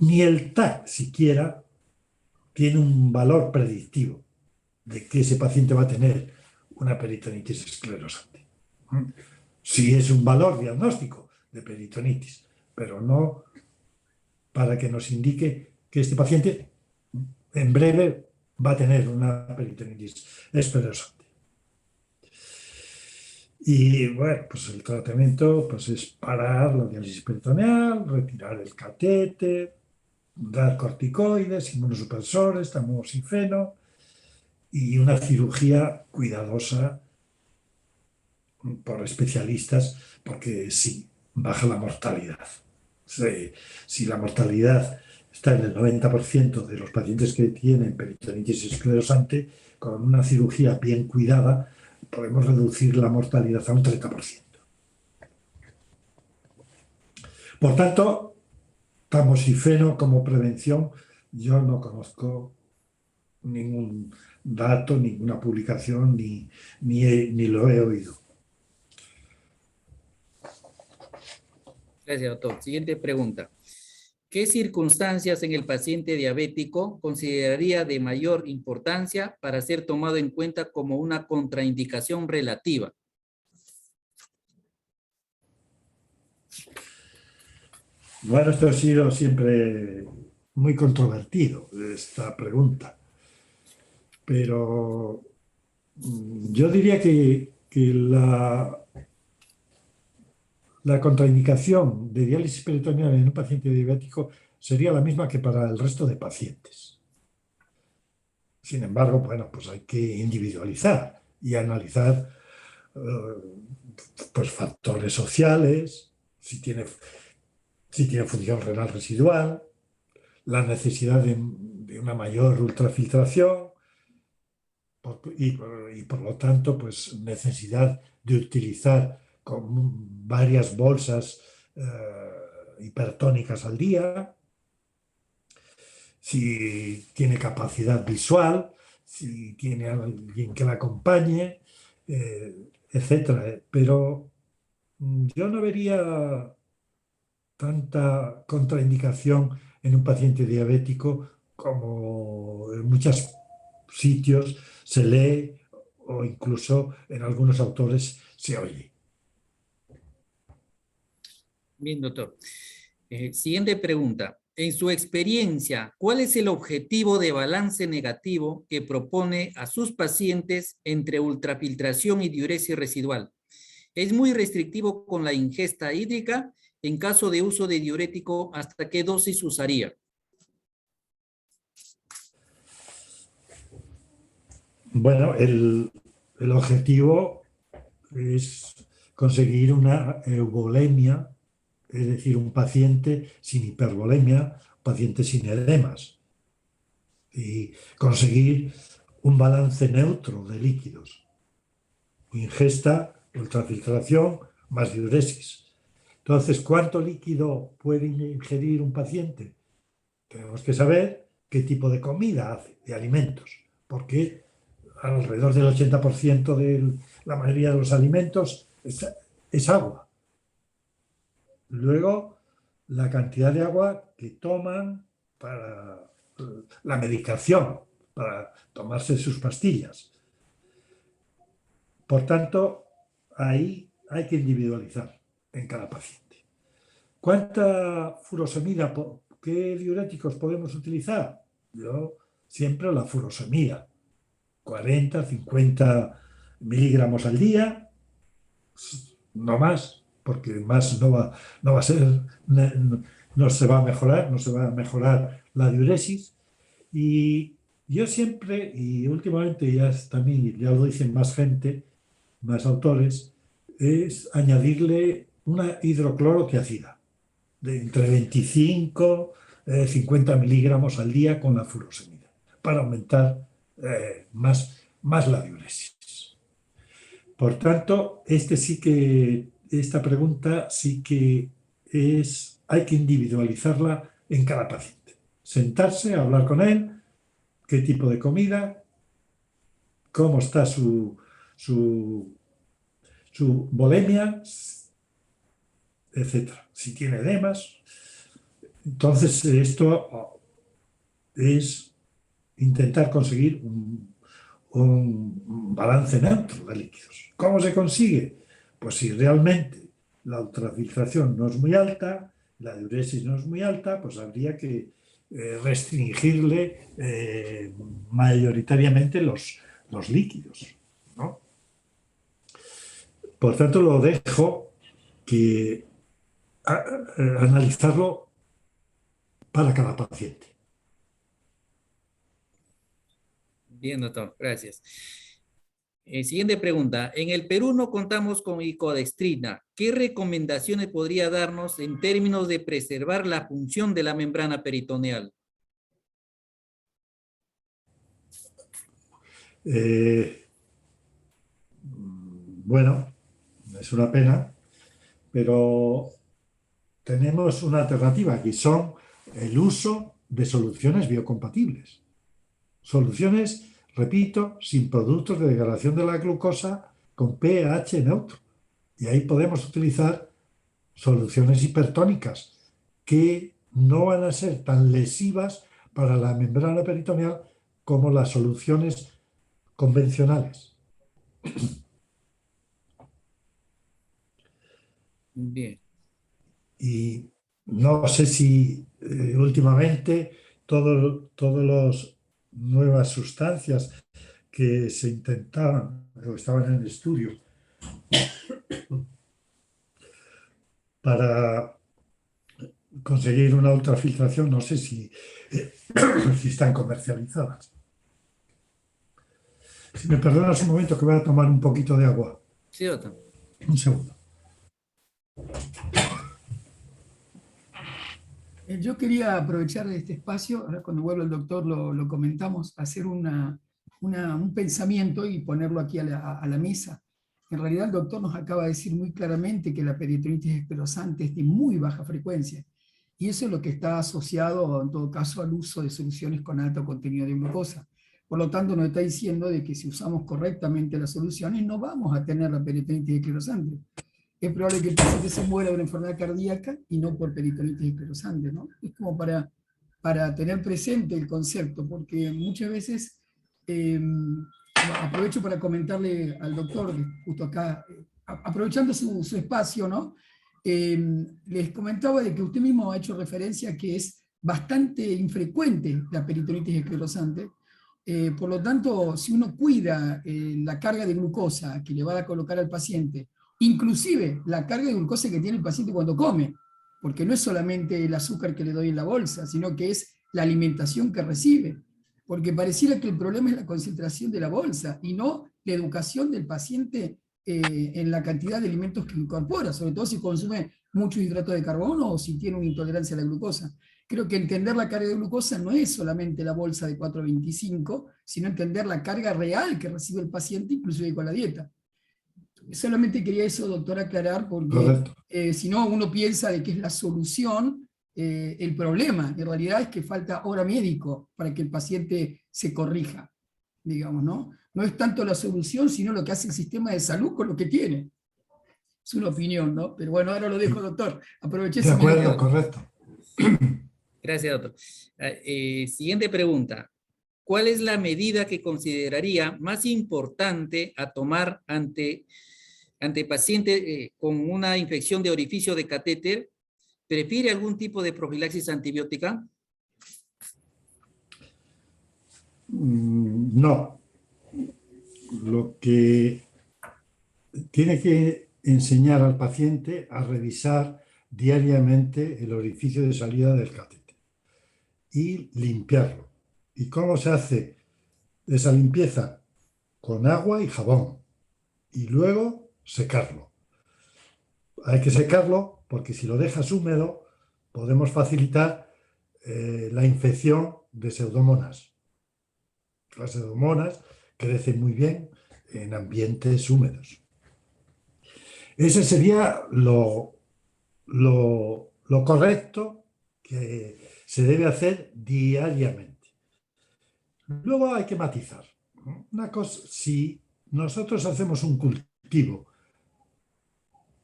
Ni el TAC siquiera tiene un valor predictivo de que ese paciente va a tener una peritonitis esclerosante. Sí es un valor diagnóstico de peritonitis, pero no para que nos indique que este paciente en breve va a tener una peritonitis esclerosante. Y bueno, pues el tratamiento pues es parar la diálisis peritoneal, retirar el catéter, dar corticoides, inmunosupresores, tamoxifeno y una cirugía cuidadosa por especialistas, porque sí, baja la mortalidad. Si la mortalidad está en el 90% de los pacientes que tienen peritonitis esclerosante, con una cirugía bien cuidada, podemos reducir la mortalidad a un 30%. Por tanto, tamoxifeno como prevención, yo no conozco ningún dato, ninguna publicación, ni lo he oído. Gracias, doctor. Siguiente pregunta. ¿Qué circunstancias en el paciente diabético consideraría de mayor importancia para ser tomado en cuenta como una contraindicación relativa? Bueno, esto ha sido siempre muy controvertido, esta pregunta. Pero yo diría que la contraindicación de diálisis peritoneal en un paciente diabético sería la misma que para el resto de pacientes. Sin embargo, bueno, pues hay que individualizar y analizar pues factores sociales, si tiene función renal residual, la necesidad de una mayor ultrafiltración y por lo tanto, pues necesidad de utilizar con varias bolsas hipertónicas al día, si tiene capacidad visual, si tiene alguien que la acompañe, etcétera. Pero yo no vería tanta contraindicación en un paciente diabético como en muchos sitios se lee o incluso en algunos autores se oye. Bien, doctor. Siguiente pregunta. En su experiencia, ¿cuál es el objetivo de balance negativo que propone a sus pacientes entre ultrafiltración y diuresis residual? ¿Es muy restrictivo con la ingesta hídrica? En caso de uso de diurético, ¿hasta qué dosis usaría? Bueno, el objetivo es conseguir una eubolemia, es decir, un paciente sin hipervolemia, un paciente sin edemas, y conseguir un balance neutro de líquidos. Ingesta, ultrafiltración, más diuresis. Entonces, ¿cuánto líquido puede ingerir un paciente? Tenemos que saber qué tipo de comida hace, de alimentos, porque alrededor del 80% de la mayoría de los alimentos es agua. Luego, la cantidad de agua que toman para la medicación, para tomarse sus pastillas. Por tanto, ahí hay que individualizar en cada paciente. ¿Cuánta furosemida, qué diuréticos podemos utilizar? Yo siempre la furosemida, 40, 50 miligramos al día, no más, porque más no va a ser, no se va a mejorar la diuresis. Y yo siempre, y últimamente también ya lo dicen más gente, más autores, es añadirle una hidroclorotiazida de entre 25 y 50 miligramos al día con la furosemida para aumentar más la diuresis. Por tanto, esta pregunta sí que hay que individualizarla en cada paciente. Sentarse, hablar con él, qué tipo de comida, cómo está su volemia, etcétera. Si tiene edemas. Entonces, esto es intentar conseguir un balance neutro de líquidos. ¿Cómo se consigue? Pues si realmente la ultrafiltración no es muy alta, la diuresis no es muy alta, pues habría que restringirle mayoritariamente los líquidos, ¿no? Por tanto, lo dejo que analizarlo para cada paciente. Bien, doctor, gracias. Siguiente pregunta. En el Perú no contamos con icodextrina. ¿Qué recomendaciones podría darnos en términos de preservar la función de la membrana peritoneal? Bueno, es una pena, pero tenemos una alternativa que son el uso de soluciones biocompatibles. Soluciones, repito, sin productos de degradación de la glucosa con pH neutro. Y ahí podemos utilizar soluciones hipertónicas que no van a ser tan lesivas para la membrana peritoneal como las soluciones convencionales. Bien. Y no sé si últimamente todas las nuevas sustancias que se intentaban o estaban en el estudio para conseguir una ultrafiltración, no sé si, si están comercializadas. Si me perdonas un momento que voy a tomar un poquito de agua. Sí, doctor. Un segundo. Yo quería aprovechar este espacio, ahora cuando vuelva el doctor lo comentamos, hacer un pensamiento y ponerlo aquí a la mesa. En realidad el doctor nos acaba de decir muy claramente que la peritonitis esclerosante es de muy baja frecuencia, y eso es lo que está asociado en todo caso al uso de soluciones con alto contenido de glucosa. Por lo tanto nos está diciendo de que si usamos correctamente las soluciones no vamos a tener la peritonitis esclerosante. Es probable que el paciente se muera de una enfermedad cardíaca y no por peritonitis esclerosante, ¿no? Es como para tener presente el concepto, porque muchas veces, aprovecho para comentarle al doctor, que justo acá, aprovechando su espacio, ¿no? Les comentaba de que usted mismo ha hecho referencia a que es bastante infrecuente la peritonitis esclerosante. Por lo tanto, si uno cuida la carga de glucosa que le va a colocar al paciente, inclusive la carga de glucosa que tiene el paciente cuando come, porque no es solamente el azúcar que le doy en la bolsa, sino que es la alimentación que recibe, porque pareciera que el problema es la concentración de la bolsa y no la educación del paciente en la cantidad de alimentos que incorpora, sobre todo si consume mucho hidrato de carbono o si tiene una intolerancia a la glucosa. Creo que entender la carga de glucosa no es solamente la bolsa de 425, sino entender la carga real que recibe el paciente, inclusive con la dieta. Solamente quería eso, doctor, aclarar, porque si no, uno piensa de que es la solución el problema. En realidad es que falta hora médico para que el paciente se corrija, digamos, ¿no? No es tanto la solución, sino lo que hace el sistema de salud con lo que tiene. Es una opinión, ¿no? Pero bueno, ahora lo dejo, doctor. Aproveché De ese acuerdo, minuto. correcto. Gracias, doctor. Siguiente pregunta. ¿Cuál es la medida que consideraría más importante a tomar ante paciente con una infección de orificio de catéter? ¿Prefiere algún tipo de profilaxis antibiótica? No. Lo que tiene que enseñar al paciente a revisar diariamente el orificio de salida del catéter y limpiarlo. ¿Y cómo se hace esa limpieza? Con agua y jabón. Y luego secarlo. Hay que secarlo porque si lo dejas húmedo podemos facilitar la infección de pseudomonas. Las pseudomonas crecen muy bien en ambientes húmedos. Ese sería lo correcto que se debe hacer diariamente. Luego hay que matizar. Una cosa, si nosotros hacemos un cultivo,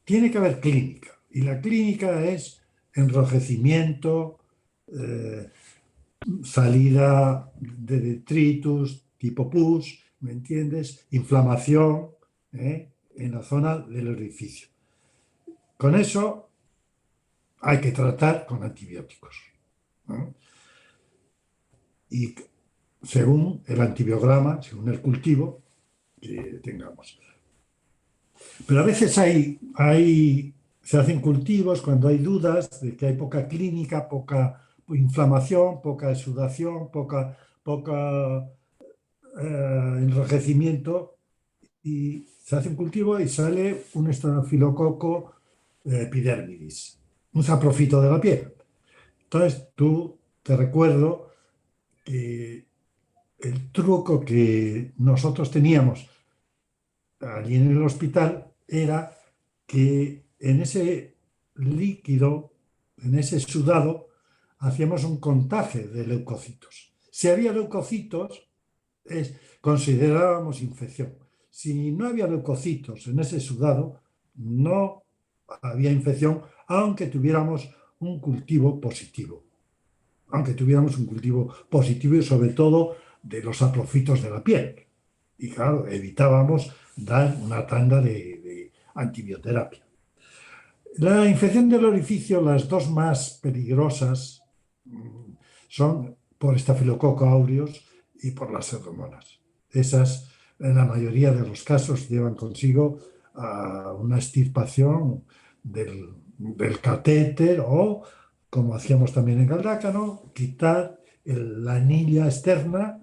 tiene que haber clínica. Y la clínica es enrojecimiento, salida de detritus, tipo pus, ¿me entiendes? Inflamación en la zona del orificio. Con eso hay que tratar con antibióticos, ¿no? Y según el antibiograma, según el cultivo que tengamos. Pero a veces se hacen cultivos cuando hay dudas de que hay poca clínica, poca inflamación, poca exudación, poca enrojecimiento, y se hace un cultivo y sale un estrenofilococo epidermidis, un saprofito de la piel. Entonces, te recuerdo que el truco que nosotros teníamos allí en el hospital era que en ese líquido, en ese sudado, hacíamos un contaje de leucocitos. Si había leucocitos, considerábamos infección. Si no había leucocitos en ese sudado, no había infección, aunque tuviéramos un cultivo positivo. Aunque tuviéramos un cultivo positivo y sobre todo de los saprofitos de la piel. Y claro, evitábamos dar una tanda de antibioterapia. La infección del orificio, las dos más peligrosas son por Staphylococcus aureus y por las pseudomonas. Esas, en la mayoría de los casos, llevan consigo una extirpación del catéter o, como hacíamos también en Galdácano, quitar la anilla externa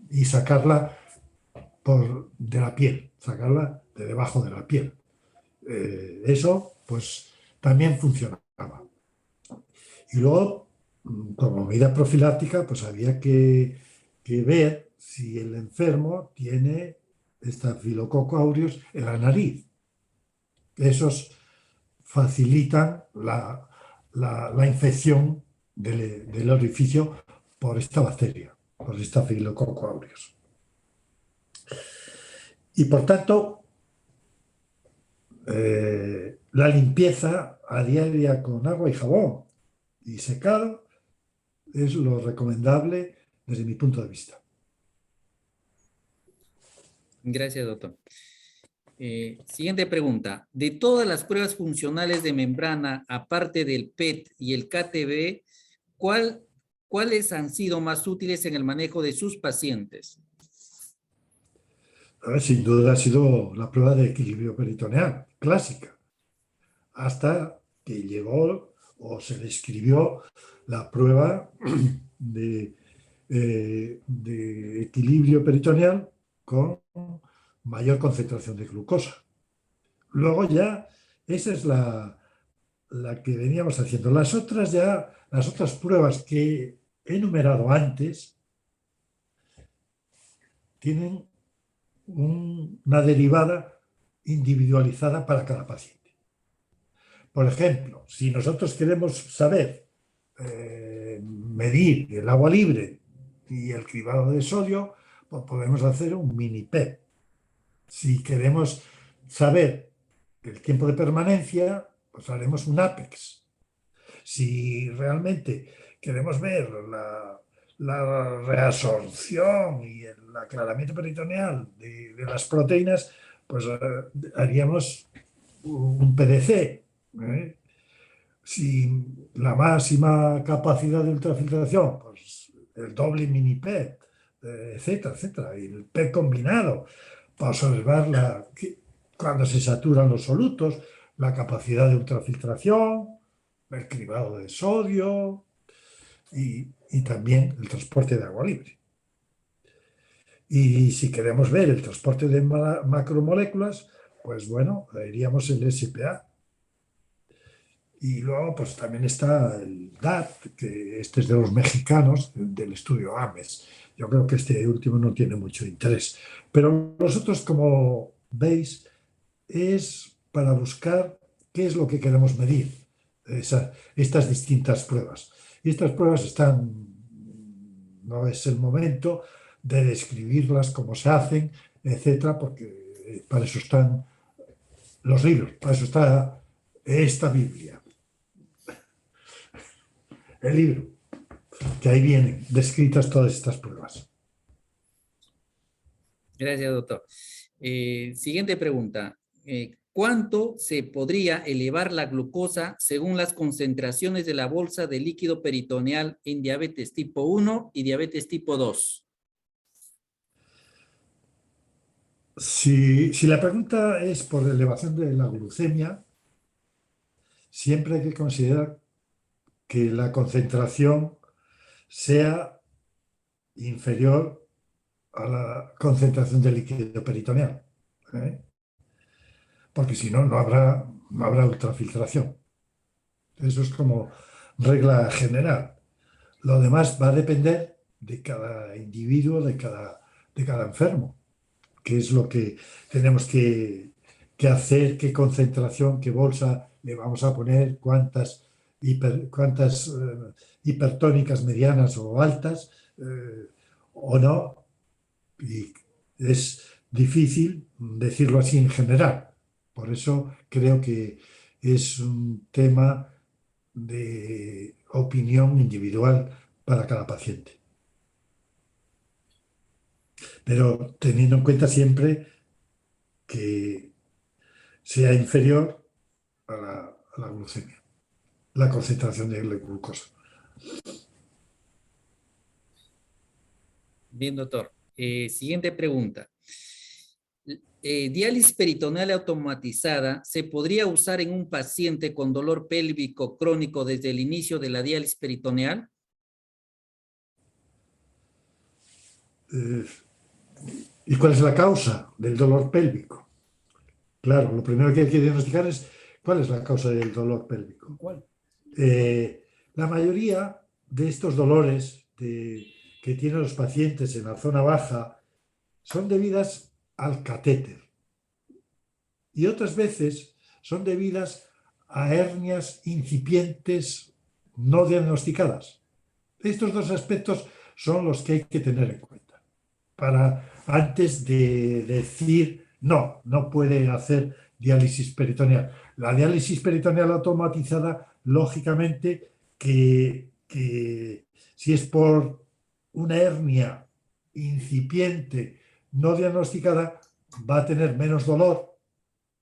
y sacarla de la piel, sacarla de debajo de la piel. Eso, pues, también funcionaba. Y luego, como medida profiláctica, pues había que ver si el enfermo tiene Staphylococcus aureus en la nariz. Esos facilitan la infección del orificio por esta bacteria, por Staphylococcus aureus. Y por tanto, la limpieza a diaria con agua y jabón y secado es lo recomendable desde mi punto de vista. Gracias, doctor. Siguiente pregunta. De todas las pruebas funcionales de membrana, aparte del PET y el KTB, ¿cuáles han sido más útiles en el manejo de sus pacientes? Sin duda ha sido la prueba de equilibrio peritoneal, clásica, hasta que llegó o se describió la prueba de equilibrio peritoneal con mayor concentración de glucosa. Luego ya, esa es la que veníamos haciendo. Las otras pruebas que he enumerado antes tienen una derivada individualizada para cada paciente. Por ejemplo, si nosotros queremos saber medir el agua libre y el cribado de sodio, pues podemos hacer un mini PET. Si queremos saber el tiempo de permanencia, pues haremos un APEX. Si realmente queremos ver la reabsorción y el aclaramiento peritoneal de las proteínas, pues haríamos un PDC. Si la máxima capacidad de ultrafiltración, pues el doble mini PET, etcétera, etcétera, y el PET combinado para observar cuando se saturan los solutos, la capacidad de ultrafiltración, el cribado de sodio y también el transporte de agua libre. Y si queremos ver el transporte de macromoléculas, pues bueno, iríamos el SPA. Y luego pues también está el DAT, que este es de los mexicanos, del estudio AMES. Yo creo que este último no tiene mucho interés. Pero nosotros, como veis, es para buscar qué es lo que queremos medir, estas distintas pruebas. Y estas pruebas no es el momento de describirlas, cómo se hacen, etcétera, porque para eso están los libros, para eso está esta Biblia. El libro, que ahí vienen descritas todas estas pruebas. Gracias, doctor. Siguiente pregunta. ¿Cuánto se podría elevar la glucosa según las concentraciones de la bolsa de líquido peritoneal en diabetes tipo 1 y diabetes tipo 2? Si la pregunta es por elevación de la glucemia, siempre hay que considerar que la concentración sea inferior a la concentración de líquido peritoneal, porque si no, no habrá ultrafiltración. Eso es como regla general. Lo demás va a depender de cada individuo, de cada enfermo, qué es lo que tenemos que hacer, qué concentración, qué bolsa le vamos a poner, cuántas hipertónicas medianas o altas o no. Y es difícil decirlo así en general. Por eso creo que es un tema de opinión individual para cada paciente. Pero teniendo en cuenta siempre que sea inferior a la glucemia, la concentración de glucosa. Bien, doctor. Siguiente pregunta. ¿Diálisis peritoneal automatizada se podría usar en un paciente con dolor pélvico crónico desde el inicio de la diálisis peritoneal? ¿Y cuál es la causa del dolor pélvico? Claro, lo primero que hay que diagnosticar es cuál es la causa del dolor pélvico. ¿Cuál? La mayoría de estos dolores que tienen los pacientes en la zona baja son debidas al catéter y otras veces son debidas a hernias incipientes no diagnosticadas. Estos dos aspectos son los que hay que tener en cuenta para antes de decir no puede hacer diálisis peritoneal. La diálisis peritoneal automatizada, lógicamente, que si es por una hernia incipiente no diagnosticada, va a tener menos dolor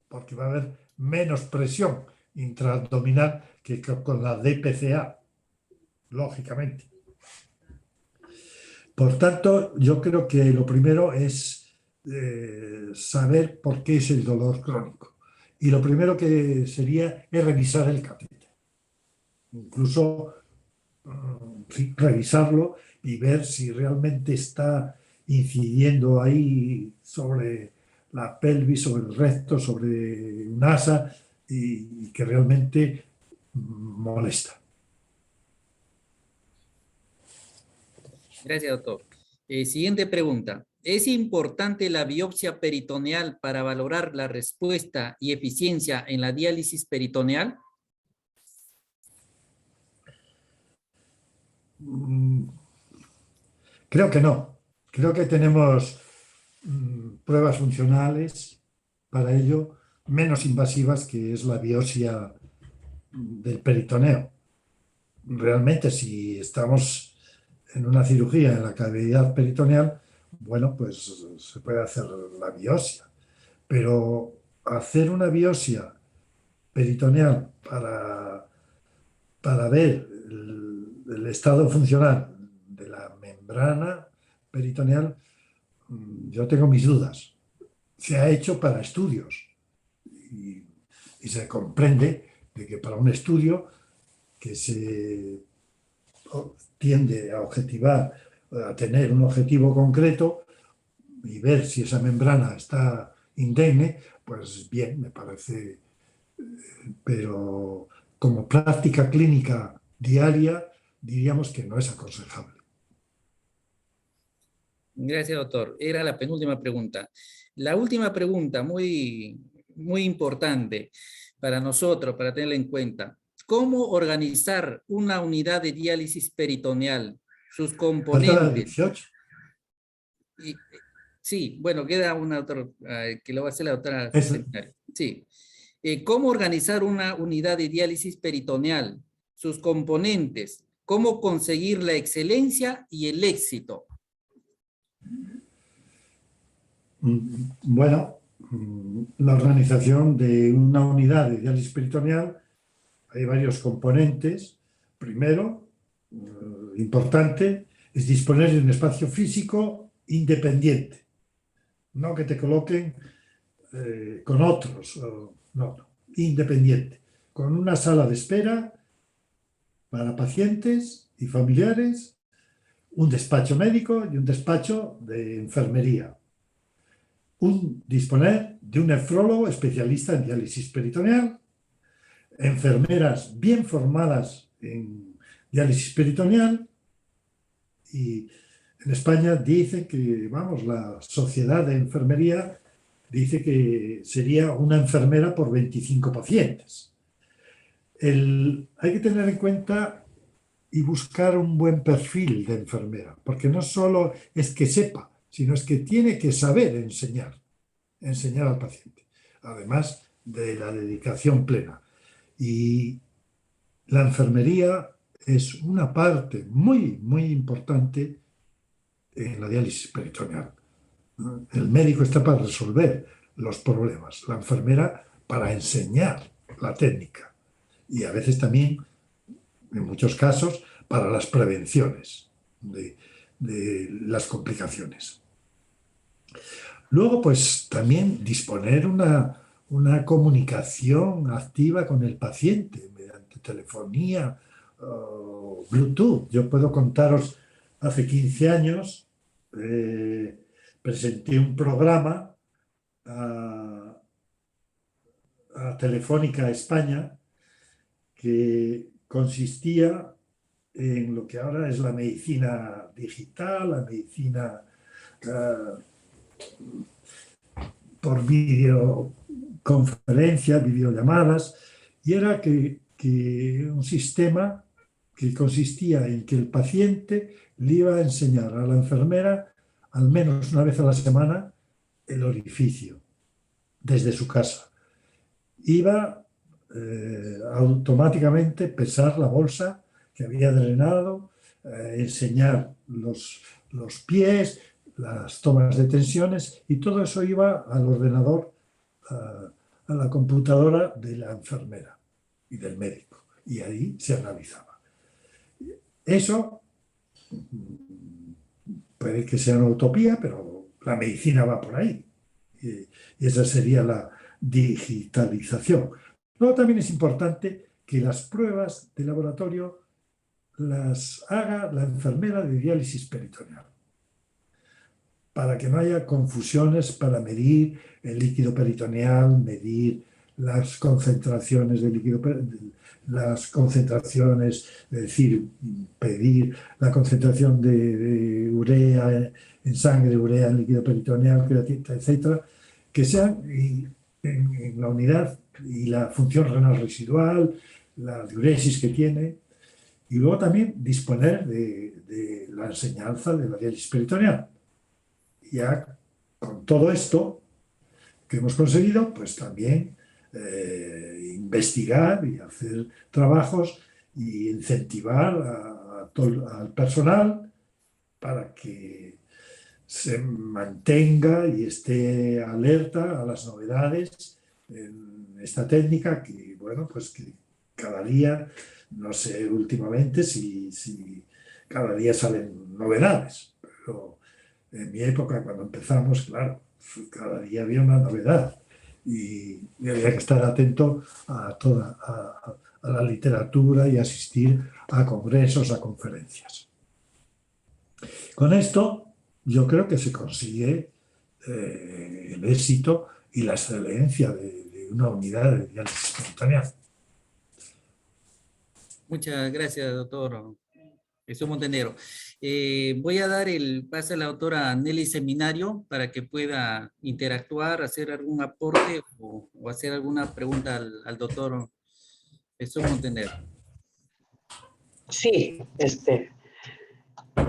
porque va a haber menos presión intraabdominal que con la DPCA, lógicamente. Por tanto, yo creo que lo primero es saber por qué es el dolor crónico. Y lo primero que sería es revisar el catéter. Incluso revisarlo y ver si realmente está incidiendo ahí sobre la pelvis, sobre el recto, sobre un asa y que realmente molesta. Gracias, doctor. Siguiente pregunta. ¿Es importante la biopsia peritoneal para valorar la respuesta y eficiencia en la diálisis peritoneal? Creo que no. Creo que tenemos pruebas funcionales para ello menos invasivas, que es la biopsia del peritoneo. Realmente, si estamos en una cirugía en la cavidad peritoneal, bueno, pues se puede hacer la biopsia. Pero hacer una biopsia peritoneal para ver el estado funcional de la membrana peritoneal, yo tengo mis dudas. Se ha hecho para estudios y se comprende de que para un estudio que se tiende a objetivar, a tener un objetivo concreto y ver si esa membrana está indemne, pues bien, me parece, pero como práctica clínica diaria diríamos que no es aconsejable. Gracias, doctor. Era la penúltima pregunta. La última pregunta, muy importante para nosotros, para tenerla en cuenta. ¿Cómo organizar una unidad de diálisis peritoneal? Sus componentes. ¿Falta la 18? Sí, bueno, queda una otra, que lo va a hacer la doctora. Sí. ¿Cómo organizar una unidad de diálisis peritoneal? Sus componentes. ¿Cómo conseguir la excelencia y el éxito? Bueno, la organización de una unidad de diálisis peritoneal, hay varios componentes. Primero, importante, es disponer de un espacio físico independiente. No que te coloquen con otros, no, independiente. Con una sala de espera para pacientes y familiares, un despacho médico y un despacho de enfermería. Disponer de un nefrólogo especialista en diálisis peritoneal, enfermeras bien formadas en diálisis peritoneal, y en España dice que, vamos, la sociedad de enfermería dice que sería una enfermera por 25 pacientes. Hay que tener en cuenta y buscar un buen perfil de enfermera, porque no solo es que sepa, sino es que tiene que saber enseñar al paciente, además de la dedicación plena. Y la enfermería es una parte muy, muy importante en la diálisis peritoneal. El médico está para resolver los problemas, la enfermera para enseñar la técnica y a veces también, en muchos casos, para las prevenciones de las complicaciones. Luego, pues también disponer una comunicación activa con el paciente mediante telefonía, Bluetooth. Yo puedo contaros, hace 15 años presenté un programa a Telefónica España que consistía en lo que ahora es la medicina digital, la medicina por videoconferencias, videollamadas, y era que un sistema que consistía en que el paciente le iba a enseñar a la enfermera al menos una vez a la semana el orificio desde su casa. Iba automáticamente pesar la bolsa que había drenado, enseñar los pies, las tomas de tensiones, y todo eso iba al ordenador, a la computadora de la enfermera y del médico, y ahí se analizaba. Eso puede que sea una utopía, pero la medicina va por ahí, y esa sería la digitalización. Luego también es importante que las pruebas de laboratorio las haga la enfermera de diálisis peritoneal, para que no haya confusiones para medir el líquido peritoneal, medir las concentraciones de líquido, las concentraciones, es decir, pedir la concentración de urea en sangre, urea en líquido peritoneal, creatina, etcétera, que sean en la unidad y la función renal residual, la diuresis que tiene, y luego también disponer de la enseñanza de la diálisis peritoneal. Ya con todo esto que hemos conseguido, pues también investigar y hacer trabajos y incentivar al personal para que se mantenga y esté alerta a las novedades en esta técnica que, bueno, pues que cada día, no sé últimamente si cada día salen novedades, pero en mi época, cuando empezamos, claro, cada día había una novedad y había que estar atento a toda a la literatura y asistir a congresos, a conferencias. Con esto, yo creo que se consigue el éxito y la excelencia de una unidad de diálisis peritoneal. Muchas gracias, doctor Jesús Montenegro. Voy a dar el pase a la doctora Nelly Seminario para que pueda interactuar, hacer algún aporte o hacer alguna pregunta al doctor Jesús Montenegro. Sí,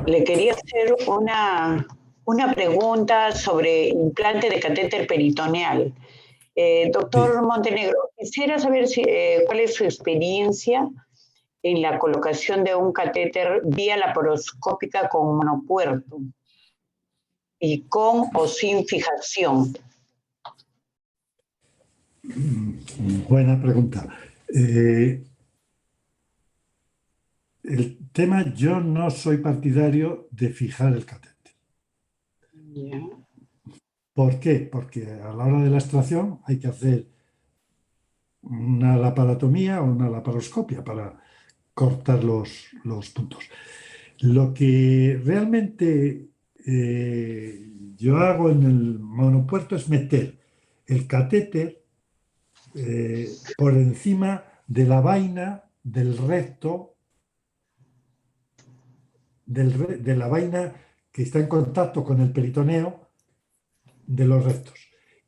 le quería hacer una pregunta sobre implante de catéter peritoneal. Doctor Montenegro, quisiera saber cuál es su experiencia en la colocación de un catéter vía laparoscópica con monopuerto y con o sin fijación. Buena pregunta. El tema, yo no soy partidario de fijar el catéter. Yeah. ¿Por qué? Porque a la hora de la extracción hay que hacer una laparotomía o una laparoscopia para cortar los puntos. Lo que realmente yo hago en el monopuerto es meter el catéter por encima de la vaina del recto, de la vaina que está en contacto con el peritoneo de los rectos,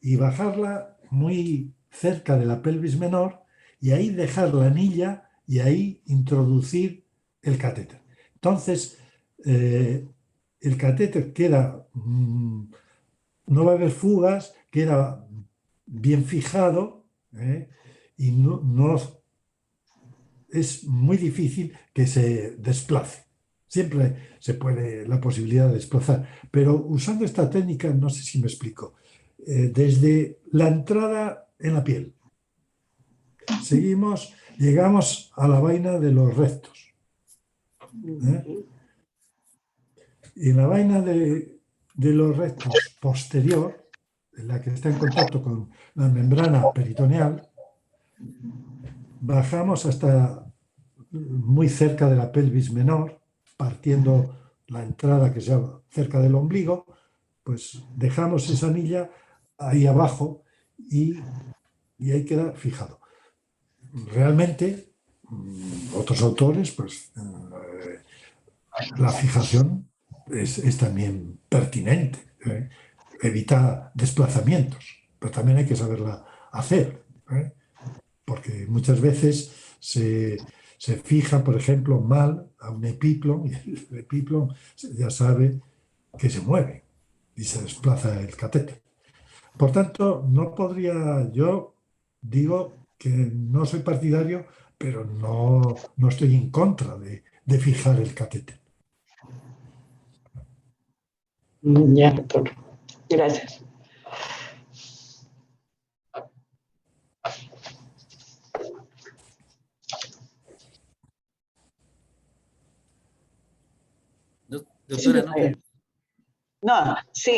y bajarla muy cerca de la pelvis menor y ahí dejar la anilla y ahí introducir el catéter. Entonces, el catéter queda, no va a haber fugas, queda bien fijado, y no es muy difícil que se desplace. Siempre se puede la posibilidad de desplazar, pero usando esta técnica, no sé si me explico, desde la entrada en la piel, seguimos, llegamos a la vaina de los rectos. Y en la vaina de los rectos posterior, en la que está en contacto con la membrana peritoneal, bajamos hasta muy cerca de la pelvis menor, partiendo la entrada que sea cerca del ombligo, pues dejamos esa anilla ahí abajo y ahí queda fijado. Realmente, otros autores, pues la fijación es también pertinente, evita desplazamientos, pero también hay que saberla hacer, porque muchas veces se fija, por ejemplo, mal a un epiplon y el epiplon ya sabe que se mueve y se desplaza el catéter. Por tanto, no podría, yo digo que no soy partidario, pero no estoy en contra de fijar el catéter. Ya, doctor. Gracias. Doctora, ¿no? No, sí,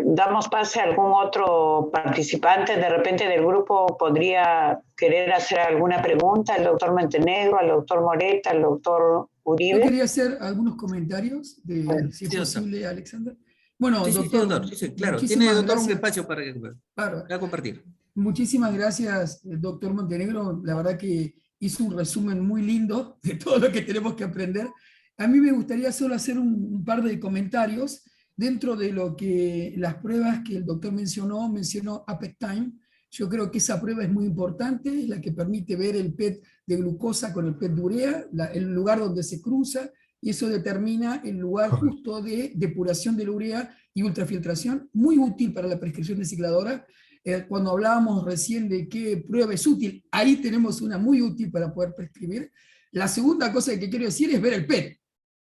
damos pase a algún otro participante de repente del grupo podría querer hacer alguna pregunta al doctor Montenegro, al doctor Moreta, al doctor Uribe. Yo quería hacer algunos comentarios, si es posible, Alexander. Bueno, Sí, doctor, sí, claro. Tiene, doctor, gracias. un espacio para compartir. Muchísimas gracias, doctor Montenegro. La verdad que hizo un resumen muy lindo de todo lo que tenemos que aprender. A mí me gustaría solo hacer un par de comentarios dentro de lo que las pruebas que el doctor mencionó APET Time. Yo creo que esa prueba es muy importante, es la que permite ver el PET de glucosa con el PET de urea, el lugar donde se cruza, y eso determina el lugar justo de depuración de la urea y ultrafiltración, muy útil para la prescripción de cicladora. Cuando hablábamos recién de qué prueba es útil, ahí tenemos una muy útil para poder prescribir. La segunda cosa que quiero decir es ver el PET,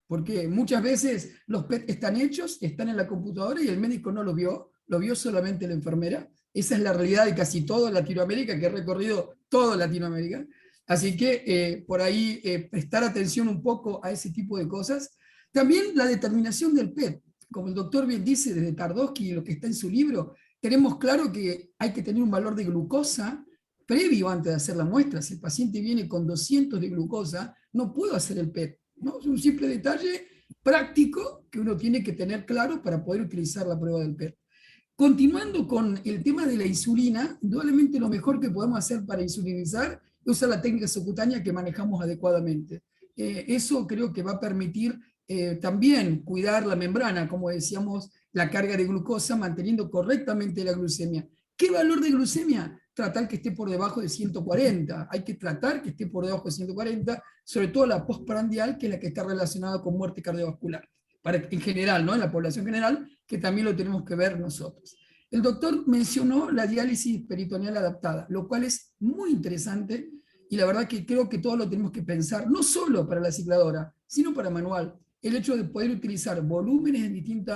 porque muchas veces los PET están hechos, están en la computadora y el médico no lo vio solamente la enfermera. Esa es la realidad de casi toda Latinoamérica, que he recorrido toda Latinoamérica. Así que por ahí prestar atención un poco a ese tipo de cosas. También la determinación del PET. Como el doctor bien dice desde Tardowski y lo que está en su libro, tenemos claro que hay que tener un valor de glucosa previo antes de hacer la muestra. Si el paciente viene con 200 de glucosa, no puedo hacer el PET, ¿no? Es un simple detalle práctico que uno tiene que tener claro para poder utilizar la prueba del PET. Continuando con el tema de la insulina, indudablemente lo mejor que podemos hacer para insulinizar es usar la técnica subcutánea que manejamos adecuadamente. Eso creo que va a permitir también cuidar la membrana, como decíamos, la carga de glucosa, manteniendo correctamente la glucemia. ¿Qué valor de glucemia? Tratar que esté por debajo de 140. Hay que tratar que esté por debajo de 140, sobre todo la postprandial, que es la que está relacionada con muerte cardiovascular. En general, ¿no? En la población general, que también lo tenemos que ver nosotros. El doctor mencionó la diálisis peritoneal adaptada, lo cual es muy interesante, y la verdad que creo que todos lo tenemos que pensar, no solo para la cicladora, sino para manual. El hecho de poder utilizar volúmenes en distinto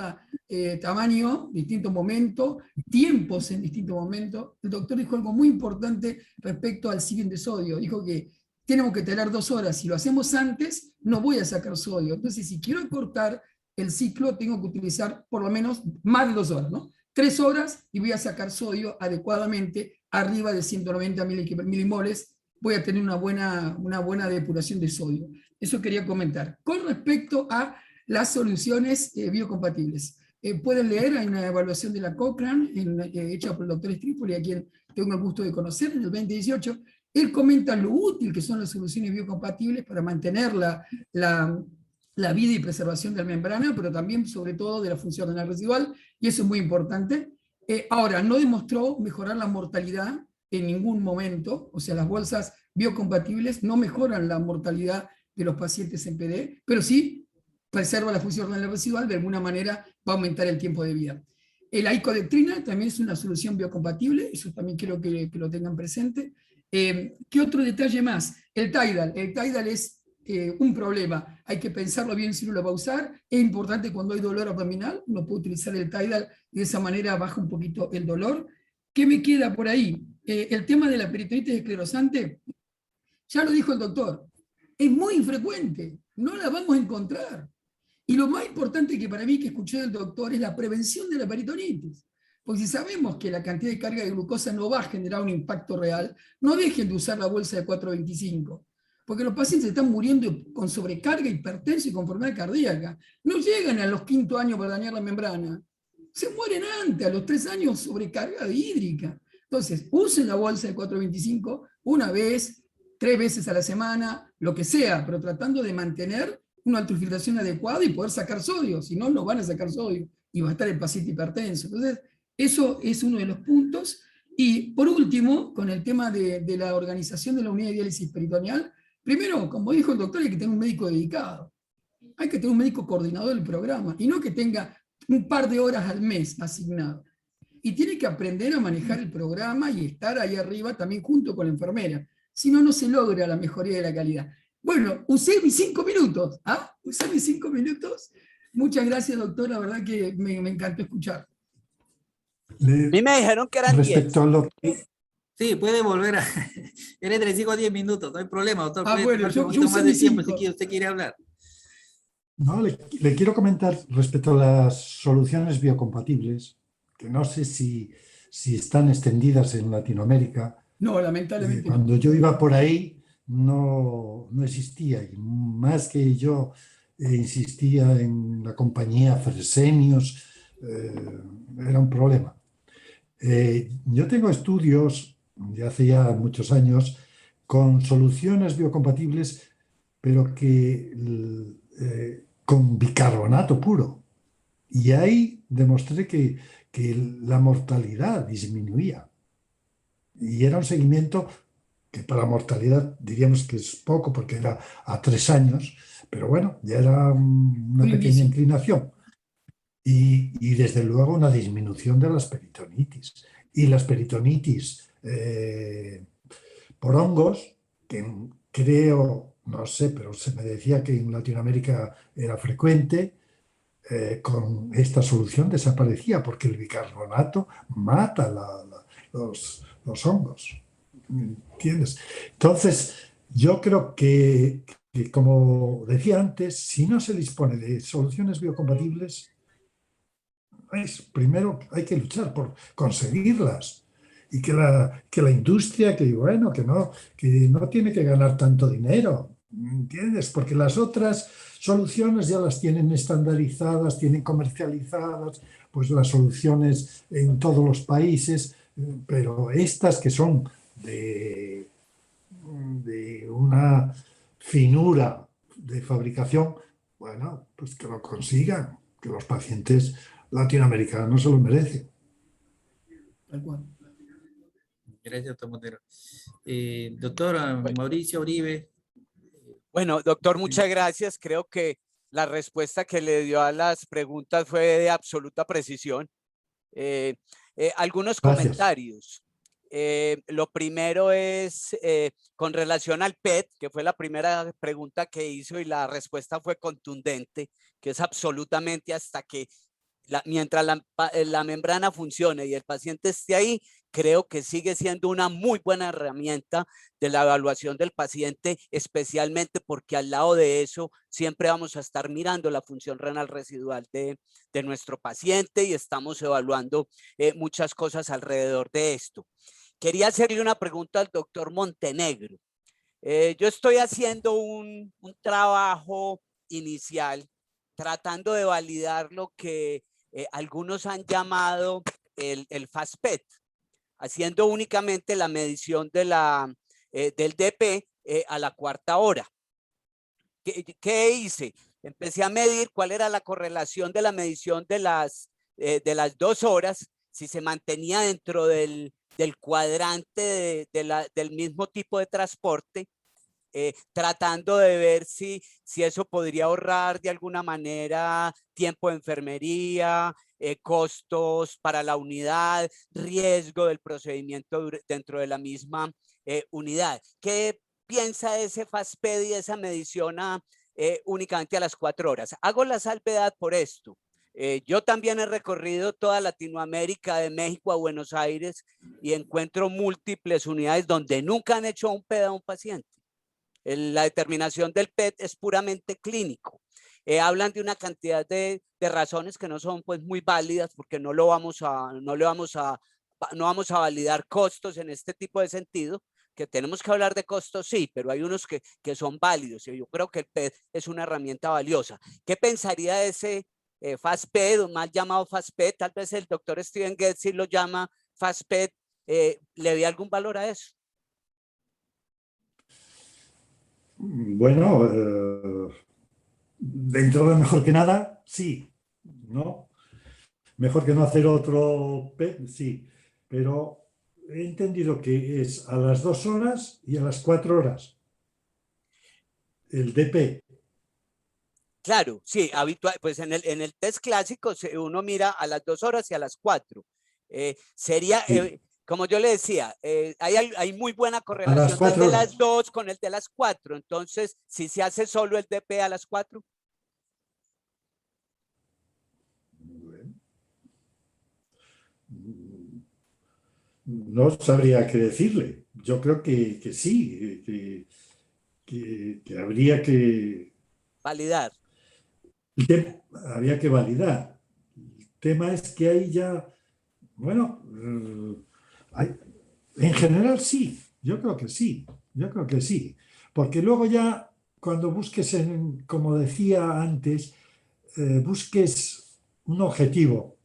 tamaño, distinto momento, tiempos en distinto momento. El doctor dijo algo muy importante respecto al ciclo de sodio. Dijo que tenemos que tener 2 horas. Si lo hacemos antes, no voy a sacar sodio. Entonces, si quiero cortar el ciclo, tengo que utilizar por lo menos más de 2 horas, ¿no? 3 horas y voy a sacar sodio adecuadamente arriba de 190 milimoles. Voy a tener una buena depuración de sodio. Eso quería comentar. Con respecto a las soluciones biocompatibles. Pueden leer, hay una evaluación de la Cochrane hecha por el doctor Stripoli, a quien tengo el gusto de conocer, en el 2018. Él comenta lo útil que son las soluciones biocompatibles para mantener la vida y preservación de la membrana, pero también, sobre todo, de la función renal residual, y eso es muy importante. Ahora, no demostró mejorar la mortalidad en ningún momento, o sea, las bolsas biocompatibles no mejoran la mortalidad de los pacientes en PD, pero sí preserva la función renal residual, de alguna manera va a aumentar el tiempo de vida. La icodectrina también es una solución biocompatible, eso también quiero que lo tengan presente. ¿Qué otro detalle más? El Tidal. El Tidal es un problema. Hay que pensarlo bien si uno lo va a usar. Es importante cuando hay dolor abdominal, uno puede utilizar el Tidal y de esa manera baja un poquito el dolor. ¿Qué me queda por ahí? El tema de la peritonitis esclerosante, ya lo dijo el doctor, es muy infrecuente, no la vamos a encontrar. Y lo más importante que para mí que escuché del doctor es la prevención de la peritonitis. Porque si sabemos que la cantidad de carga de glucosa no va a generar un impacto real, no dejen de usar la bolsa de 425. Porque los pacientes están muriendo con sobrecarga, hipertensión y con enfermedad cardíaca. No llegan a los 5º años para dañar la membrana. Se mueren antes, a los 3 años, sobrecarga hídrica. Entonces, usen la bolsa de 425 una vez, 3 veces a la semana, lo que sea, pero tratando de mantener una ultrafiltración adecuada y poder sacar sodio, si no, no van a sacar sodio y va a estar el paciente hipertenso. Entonces, eso es uno de los puntos. Y por último, con el tema de la organización de la unidad de diálisis peritoneal, primero, como dijo el doctor, hay que tener un médico dedicado. Hay que tener un médico coordinador del programa y no que tenga un par de horas al mes asignado. Y tiene que aprender a manejar el programa y estar ahí arriba también junto con la enfermera. Si no, no se logra la mejoría de la calidad. Bueno, usé mis 5 minutos. ¿Ah? Usé mis 5 minutos. Muchas gracias, doctor. La verdad que me encantó escuchar. A mí me dijeron que eran 10. Respecto a lo que... Sí, puede volver a... Eres de 5 a 10 minutos, no hay problema, doctor. Ah, Puede bueno, tomarse un yo poquito usé más de mis tiempo 5. si usted quiere hablar. No, le quiero comentar respecto a las soluciones biocompatibles, que no sé si están extendidas en Latinoamérica. No, lamentablemente no. Cuando yo iba por ahí no existía, y más que yo insistía en la compañía Fresenius, era un problema. Yo tengo estudios de hace ya muchos años con soluciones biocompatibles, pero que con bicarbonato puro. Y ahí demostré que la mortalidad disminuía. Y era un seguimiento que para la mortalidad diríamos que es poco porque era a 3 años, pero bueno, ya era una pequeña inclinación. Y desde luego una disminución de las peritonitis. Y las peritonitis por hongos, que creo, no sé, pero se me decía que en Latinoamérica era frecuente, con esta solución desaparecía porque el bicarbonato mata los hongos. ¿Entiendes? Entonces, yo creo que, como decía antes, si no se dispone de soluciones biocompatibles, primero hay que luchar por conseguirlas. Y que la industria, que no tiene que ganar tanto dinero, ¿entiendes? Porque las otras soluciones ya las tienen estandarizadas, tienen comercializadas, pues las soluciones en todos los países, pero estas que son de una finura de fabricación, bueno, pues que lo consigan, que los pacientes latinoamericanos se lo merecen. Tal cual. Gracias, doctor Montero. Doctora Mauricio Uribe. Bueno, doctor, muchas gracias. Creo que la respuesta que le dio a las preguntas fue de absoluta precisión. Algunos comentarios. Lo primero es con relación al PET, que fue la primera pregunta que hizo y la respuesta fue contundente, que es absolutamente hasta que mientras la membrana funcione y el paciente esté ahí, creo que sigue siendo una muy buena herramienta de la evaluación del paciente, especialmente porque al lado de eso siempre vamos a estar mirando la función renal residual de nuestro paciente y estamos evaluando muchas cosas alrededor de esto. Quería hacerle una pregunta al doctor Montenegro. Yo estoy haciendo un trabajo inicial tratando de validar lo que algunos han llamado el FASPET, haciendo únicamente la medición de del DP a la 4ª hora. ¿Qué hice? Empecé a medir cuál era la correlación de la medición de las 2 horas, si se mantenía dentro del cuadrante del mismo tipo de transporte, tratando de ver si eso podría ahorrar de alguna manera tiempo de enfermería, costos para la unidad, riesgo del procedimiento dentro de la misma unidad. ¿Qué piensa de ese FASPED y esa medición únicamente a las 4 horas? Hago la salvedad por esto. Yo también he recorrido toda Latinoamérica, de México a Buenos Aires, y encuentro múltiples unidades donde nunca han hecho un PET a un paciente. La determinación del PET es puramente clínico. Hablan de una cantidad de razones que no son pues muy válidas, porque no vamos a validar costos en este tipo de sentido. Que tenemos que hablar de costos, sí, pero hay unos que son válidos, y yo creo que el PET es una herramienta valiosa. ¿Qué pensaría de ese FASPED, o mal llamado FASPED? Tal vez el doctor Steven Getzi lo llama FASPED. ¿Le ve algún valor a eso? Bueno, dentro de mejor que nada, sí, ¿no? Mejor que no hacer otro PET, sí, pero he entendido que es a las 2 horas y a las 4 horas el DP. Claro, sí, habitual, pues en el test clásico uno mira a las 2 horas y a las 4. Sería, Sí. como yo le decía, hay muy buena A las correlación 4 desde horas. las 2 con el de las 4. Entonces, si se hace solo el DP a las 4. Bueno. No sabría qué decirle. Yo creo que sí, que habría que, Validar. habría que validar. El tema es que ahí ya, bueno, en general sí, yo creo que sí, yo creo que sí. Porque luego ya, cuando busques, como decía antes, busques un objetivo,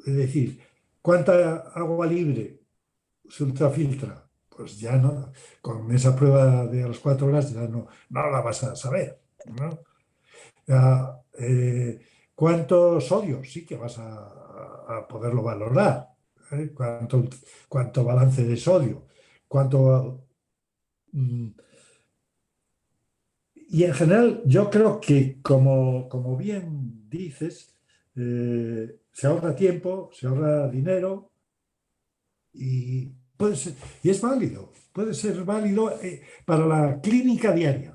es decir, ¿cuánta agua libre se ultrafiltra? Pues ya no, con esa prueba de a las 4 horas ya no la vas a saber, ¿no? Ya, ¿cuánto sodio? Sí que vas a poderlo valorar. ¿Eh? ¿Cuánto balance de sodio? ¿Cuánto? Y en general, yo creo que, como bien dices, se ahorra tiempo, se ahorra dinero y puede ser, y es válido, puede ser válido para la clínica diaria.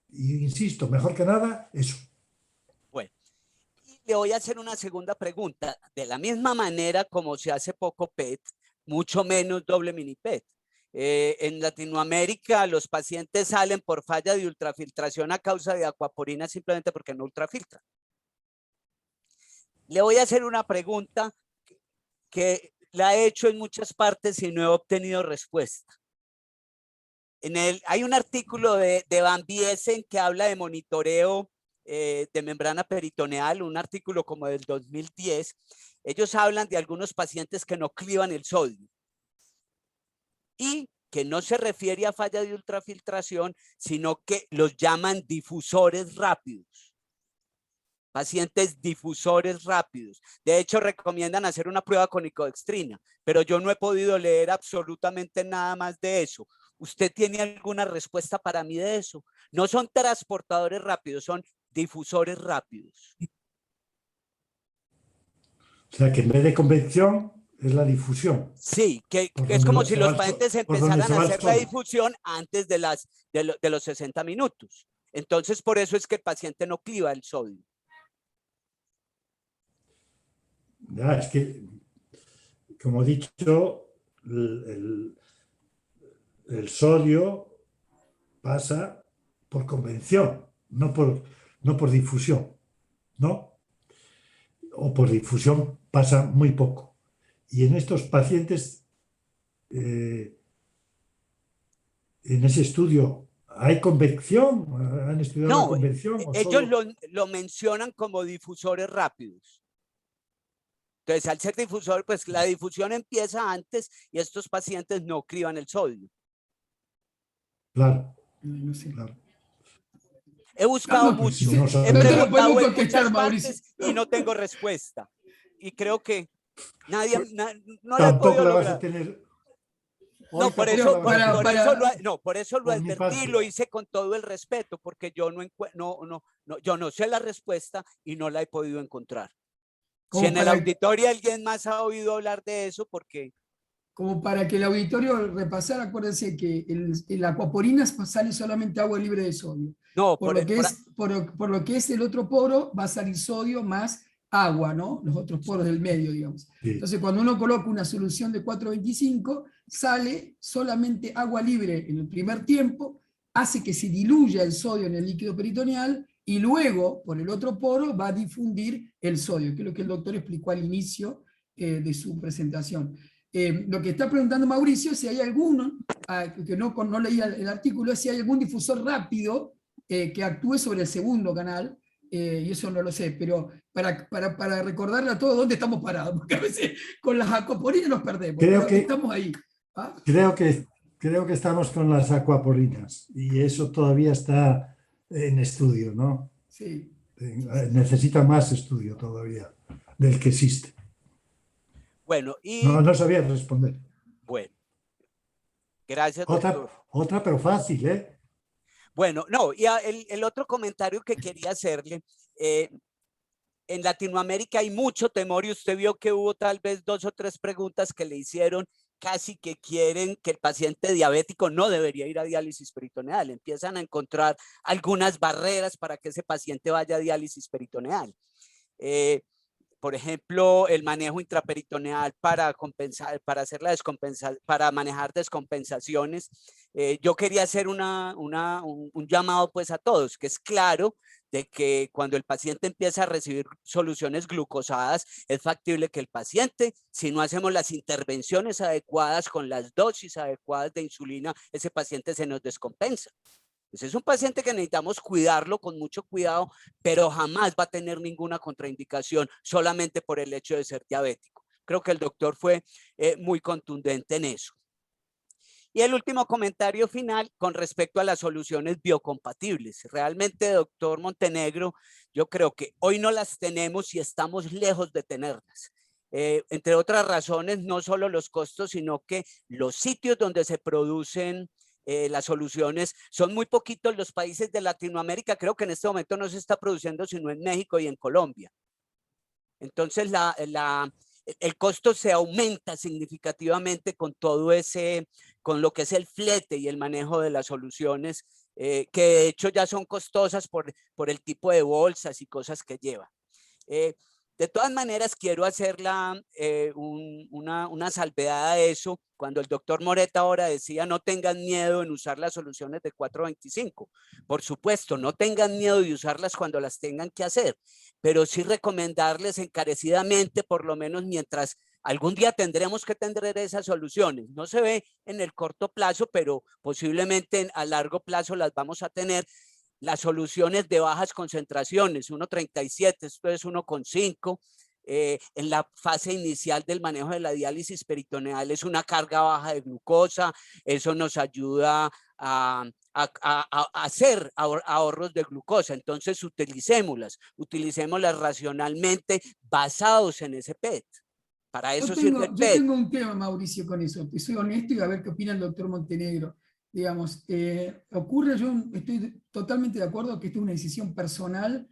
Y insisto, mejor que nada, eso. Bueno, y le voy a hacer una segunda pregunta. De la misma manera como se hace poco PET, mucho menos doble mini PET. En Latinoamérica los pacientes salen por falla de ultrafiltración a causa de aquaporina simplemente porque no ultrafiltran. Le voy a hacer una pregunta que la he hecho en muchas partes y no he obtenido respuesta. Hay un artículo de Van Biesen que habla de monitoreo de membrana peritoneal, un artículo como del 2010. Ellos hablan de algunos pacientes que no clivan el sodio y que no se refiere a falla de ultrafiltración, sino que los llaman difusores rápidos. Pacientes difusores rápidos. De hecho, recomiendan hacer una prueba con nicodextrina, pero yo no he podido leer absolutamente nada más de eso. ¿Usted tiene alguna respuesta para mí de eso? No son transportadores rápidos, son difusores rápidos. O sea, que en vez de convección es la difusión. Sí, que es como si los pacientes empezaran a hacer la difusión antes de los 60 minutos. Entonces, por eso es que el paciente no cliva el sodio. Ya, es que, como he dicho, el sodio pasa por convención, no por difusión, ¿no? O por difusión pasa muy poco. Y en estos pacientes, en ese estudio, ¿hay convección? ¿Han estudiado la No, convección? ellos lo mencionan como difusores rápidos. Entonces, al ser difusor, pues la difusión empieza antes y estos pacientes no criban el sodio. Claro, No sé. claro. He buscado mucho, si no he No te lo preguntado podemos en contestar, muchas Mauricio. partes y no tengo respuesta. Y creo que nadie, no lo he Tampoco podido la vas a lograr. tener. No, Hoy por tampoco eso, la vas a tener. por eso lo Por mi advertí, parte. lo hice con todo el respeto, porque yo yo no sé la respuesta y no la he podido encontrar. Si Como en el para- auditorio alguien más ha oído hablar de eso, porque como para que el auditorio repasara, acuérdense que el aquaporina sale solamente agua libre de sodio. No, Por lo que es el otro poro, va a salir sodio más agua, ¿no? Los otros poros del medio, digamos. Sí. Entonces, cuando uno coloca una solución de 4,25, sale solamente agua libre en el primer tiempo, hace que se diluya el sodio en el líquido peritoneal, y luego, por el otro poro, va a difundir el sodio, que es lo que el doctor explicó al inicio de su presentación. Lo que está preguntando Mauricio, si hay alguno, que no leía el artículo, es si hay algún difusor rápido que actúe sobre el segundo canal, y eso no lo sé, pero para recordarle a todos dónde estamos parados, porque a veces con las aquaporinas nos perdemos, Creo que- estamos ahí. ¿Ah? Creo que estamos con las aquaporinas y eso todavía está en estudio, ¿no? Sí. Necesita más estudio todavía del que existe. bueno, y No sabía responder. bueno. Gracias, doctor. Otra, pero fácil, ¿eh? Bueno, no, y el otro comentario que quería hacerle, en Latinoamérica hay mucho temor y usted vio que hubo tal vez 2 o 3 preguntas que le hicieron casi que quieren que el paciente diabético no debería ir a diálisis peritoneal. Empiezan a encontrar algunas barreras para que ese paciente vaya a diálisis peritoneal. Por ejemplo, el manejo intraperitoneal para compensar, para hacer la para manejar descompensaciones. Yo quería hacer un llamado pues a todos, que es claro de que cuando el paciente empieza a recibir soluciones glucosadas, es factible que el paciente, si no hacemos las intervenciones adecuadas con las dosis adecuadas de insulina, ese paciente se nos descompensa. Ese es un paciente que necesitamos cuidarlo con mucho cuidado, pero jamás va a tener ninguna contraindicación solamente por el hecho de ser diabético. Creo que el doctor fue muy contundente en eso. Y el último comentario final con respecto a las soluciones biocompatibles. Realmente, doctor Montenegro, yo creo que hoy no las tenemos y estamos lejos de tenerlas. Entre otras razones, no solo los costos, sino que los sitios donde se producen las soluciones son muy poquitos. Los países de Latinoamérica, creo que en este momento no se está produciendo sino en México y en Colombia. Entonces el costo se aumenta significativamente con todo con lo que es el flete y el manejo de las soluciones, que de hecho ya son costosas por el tipo de bolsas y cosas que llevan. De todas maneras, quiero hacer una salvedad a eso. Cuando el doctor Moreta ahora decía no tengan miedo en usar las soluciones de 4,25. Por supuesto, no tengan miedo de usarlas cuando las tengan que hacer, pero sí recomendarles encarecidamente, por lo menos mientras algún día tendremos que tener esas soluciones. No se ve en el corto plazo, pero posiblemente a largo plazo las vamos a tener. Las soluciones de bajas concentraciones, 1,37, esto es 1,5. En la fase inicial del manejo de la diálisis peritoneal es una carga baja de glucosa, eso nos ayuda a hacer ahorros de glucosa, entonces utilicémoslas racionalmente basados en ese PET. Para eso sirve el PET. Yo tengo un tema, Mauricio, con eso, te soy honesto y a ver qué opina el doctor Montenegro. Digamos, ocurre, yo estoy totalmente de acuerdo que esto es una decisión personal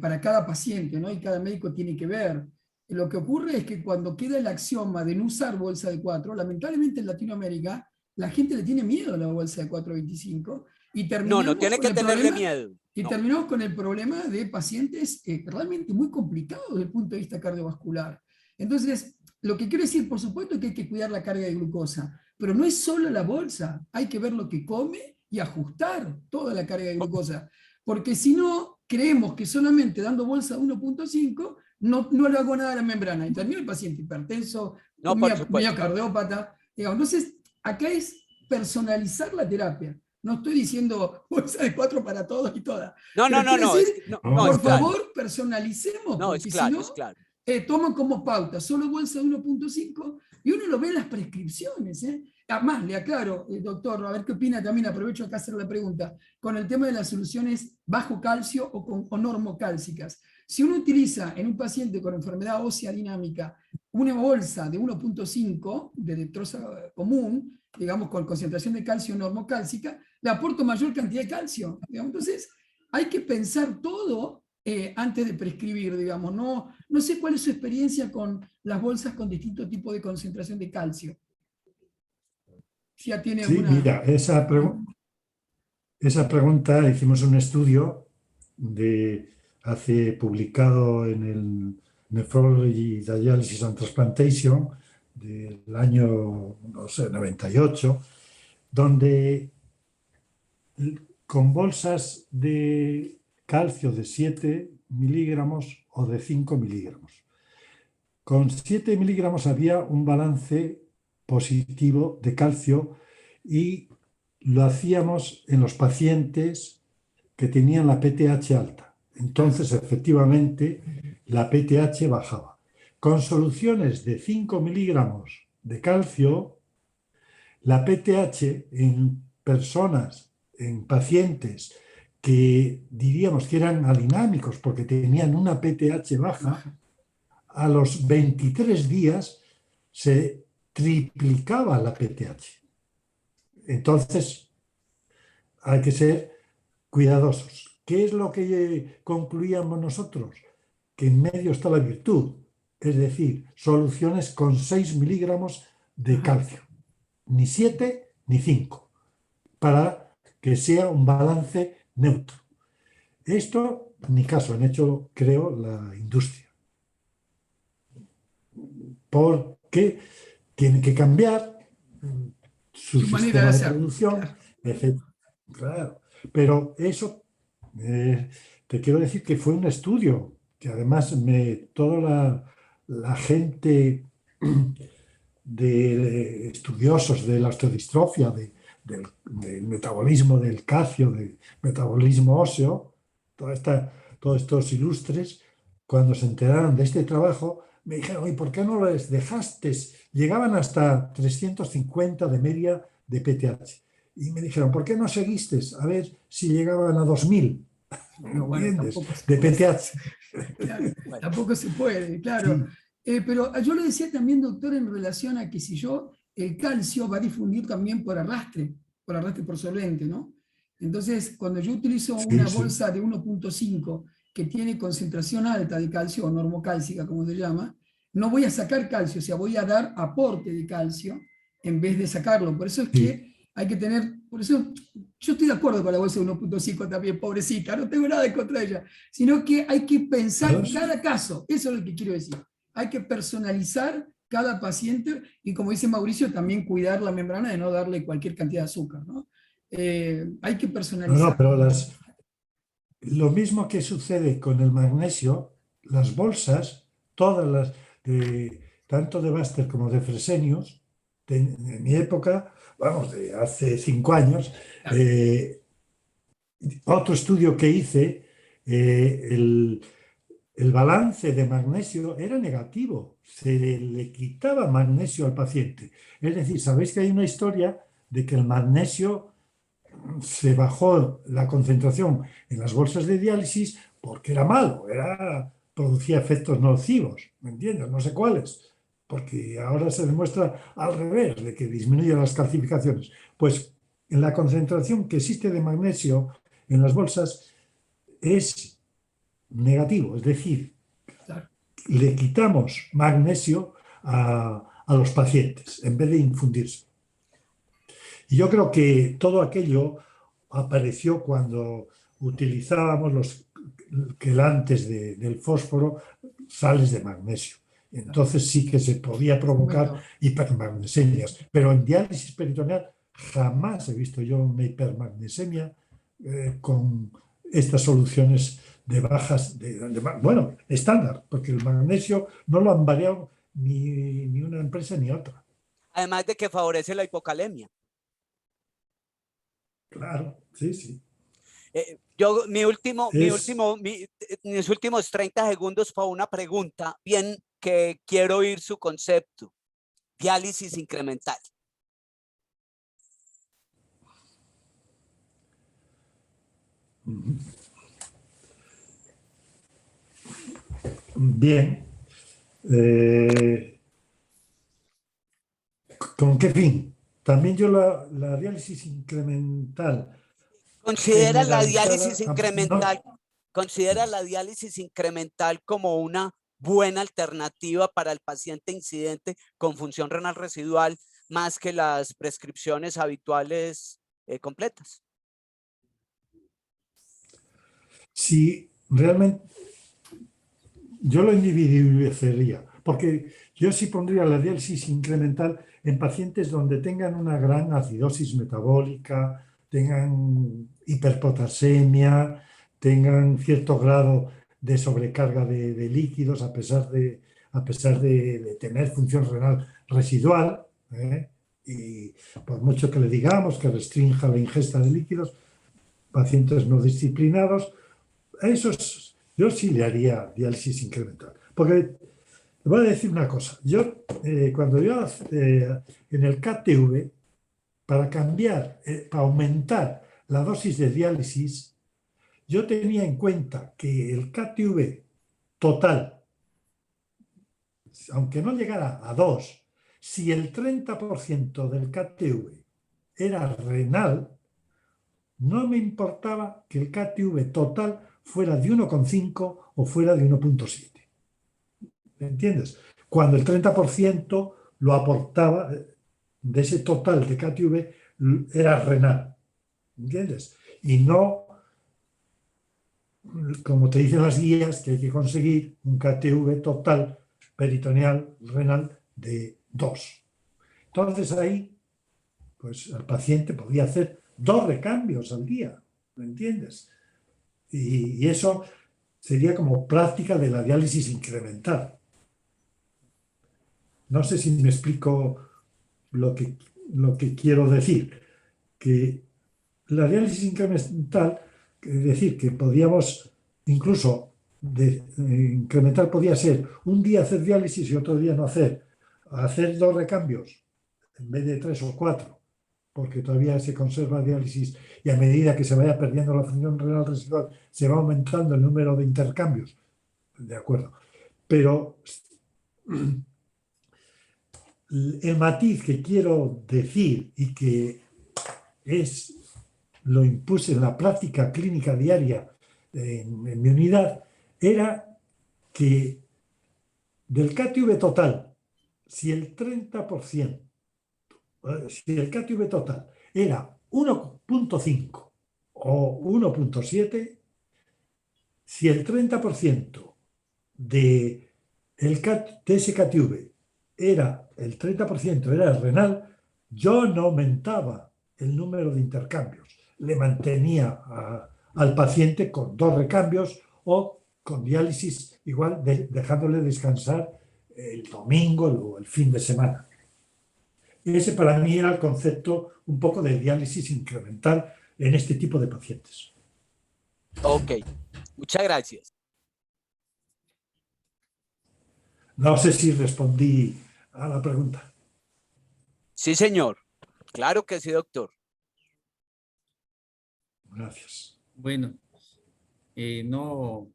para cada paciente, ¿no? Y cada médico tiene que ver. Lo que ocurre es que cuando queda el axioma de no usar bolsa de 4, lamentablemente en Latinoamérica la gente le tiene miedo a la bolsa de 4,25 y terminamos no tiene que tenerle miedo. Y terminamos con el problema de pacientes realmente muy complicados desde el punto de vista cardiovascular. Entonces, lo que quiero decir, por supuesto que hay que cuidar la carga de glucosa, pero no es solo la bolsa, hay que ver lo que come y ajustar toda la carga de glucosa, porque si no, creemos que solamente dando bolsa 1,5 no le hago nada a la membrana, y termina el paciente hipertenso, miocardiópata. Entonces, acá es personalizar la terapia. No estoy diciendo bolsa de 4 para todos y todas. Por favor, personalicemos. No, es claro, es claro. Toman como pauta solo bolsa de 1,5 y uno lo ve en las prescripciones. Además, le aclaro, doctor, a ver qué opina también, aprovecho acá a hacer la pregunta, con el tema de las soluciones bajo calcio o normocálcicas. Si uno utiliza en un paciente con enfermedad ósea dinámica una bolsa de 1,5 de dextrosa común, digamos con concentración de calcio normocálcica, le aporto mayor cantidad de calcio. Entonces, hay que pensar todo antes de prescribir, digamos. No sé cuál es su experiencia con las bolsas con distintos tipos de concentración de calcio. Si ya tiene Sí, alguna... mira, esa pregunta hicimos un estudio publicado en el Nephrology Dialysis and Transplantation del año, no sé, 98, donde con bolsas de calcio de 7 miligramos o de 5 miligramos. Con 7 miligramos había un balance positivo de calcio y lo hacíamos en los pacientes que tenían la PTH alta. Entonces, efectivamente, la PTH bajaba. Con soluciones de 5 miligramos de calcio, la PTH en personas, en pacientes que diríamos que eran adinámicos porque tenían una PTH baja, a los 23 días se triplicaba la PTH. Entonces, hay que ser cuidadosos. ¿Qué es lo que concluíamos nosotros? Que en medio está la virtud, es decir, soluciones con 6 miligramos de calcio, ni 7 ni 5, para que sea un balance neutro. Esto, en mi caso, han hecho, creo, la industria. Porque tiene que cambiar su manera sistema de de hacer. producción, etc. Claro. Pero eso, te quiero decir que fue un estudio que además toda la gente de estudiosos de la osteodistrofia, del metabolismo del calcio, del metabolismo óseo, todos estos ilustres, cuando se enteraron de este trabajo, me dijeron, ¿y por qué no les dejaste? Llegaban hasta 350 de media de PTH. Y me dijeron, ¿por qué no seguiste? A ver si llegaban a 2000. No, bueno, ¿Entiendes? tampoco se De puede. PTH. Claro, tampoco se puede, claro. Sí. Pero yo le decía también, doctor, en relación a que si el calcio va a difundir también por arrastre por solvente, ¿no? Entonces, cuando yo utilizo una Sí. bolsa de 1.5 que tiene concentración alta de calcio, o normocálcica, como se llama, no voy a sacar calcio, o sea, voy a dar aporte de calcio en vez de sacarlo. Por eso es que hay que tener, por eso yo estoy de acuerdo con la bolsa de 1.5 también, pobrecita, no tengo nada en contra de ella, sino que hay que pensar cada caso, eso es lo que quiero decir. Hay que personalizar cada paciente y, como dice Mauricio, también cuidar la membrana de no darle cualquier cantidad de azúcar, ¿no? Hay que personalizar. No, pero lo mismo que sucede con el magnesio, las bolsas, todas las, tanto de Baster como de Fresenius, en mi época, vamos, de hace 5 años, otro estudio que hice, el balance de magnesio era negativo, se le quitaba magnesio al paciente. Es decir, sabéis que hay una historia de que el magnesio se bajó la concentración en las bolsas de diálisis porque era malo, producía efectos nocivos, ¿me entiendes? No sé cuáles, porque ahora se demuestra al revés, de que disminuye las calcificaciones. Pues en la concentración que existe de magnesio en las bolsas es negativo, es decir, le quitamos magnesio a los pacientes en vez de infundirse. Y yo creo que todo aquello apareció cuando utilizábamos los quelantes del fósforo, sales de magnesio. Entonces sí que se podía provocar hipermagnesemias. Pero en diálisis peritoneal jamás he visto yo una hipermagnesemia con estas soluciones de bajas, bueno, estándar, porque el magnesio no lo han variado ni una empresa ni otra. Además de que favorece la hipocalemia. Claro, sí. Mis últimos 30 segundos para una pregunta, bien que quiero oír su concepto. Diálisis incremental. Bien. ¿Con qué fin? También yo la diálisis incremental. ¿Considera la diálisis incremental como una buena alternativa para el paciente incidente con función renal residual más que las prescripciones habituales completas. Si realmente yo lo individualizaría, porque yo sí pondría la diálisis incremental en pacientes donde tengan una gran acidosis metabólica, tengan hiperpotasemia, tengan cierto grado de sobrecarga de líquidos a pesar de tener función renal residual, y por mucho que le digamos que restrinja la ingesta de líquidos, pacientes no disciplinados, a esos yo sí le haría diálisis incremental. Porque le voy a decir una cosa, cuando yo en el KTV, para cambiar, para aumentar la dosis de diálisis, yo tenía en cuenta que el KTV total, aunque no llegara a 2, si el 30% del KTV era renal, no me importaba que el KTV total fuera de 1,5 o fuera de 1,7. ¿Me entiendes? Cuando el 30% lo aportaba de ese total de KTV era renal. ¿Entiendes? Y no, como te dicen las guías, que hay que conseguir un KTV total peritoneal renal de 2. Entonces ahí, pues el paciente podía hacer 2 recambios al día. ¿Me entiendes? Y eso sería como práctica de la diálisis incremental. No sé si me explico lo que quiero decir. Que la diálisis incremental, es decir, que podíamos incluso incremental podía ser un día hacer diálisis y otro día no hacer 2 recambios en vez de 3 o 4, porque todavía se conserva diálisis y a medida que se vaya perdiendo la función renal residual se va aumentando el número de intercambios. De acuerdo. Pero el matiz que quiero decir y que lo impuse en la práctica clínica diaria en mi unidad, era que del KTV total, si el 30%, si el KTV total era 1,5 o 1,7, si el 30% de ese KTV era el 30% era renal, yo no aumentaba el número de intercambios. Le mantenía al paciente con 2 recambios o con diálisis igual, dejándole descansar el domingo o el fin de semana. Ese para mí era el concepto un poco de diálisis incremental en este tipo de pacientes. Ok, muchas gracias. No sé si respondí a la pregunta. Sí, señor. Claro que sí, doctor. Gracias. Bueno, no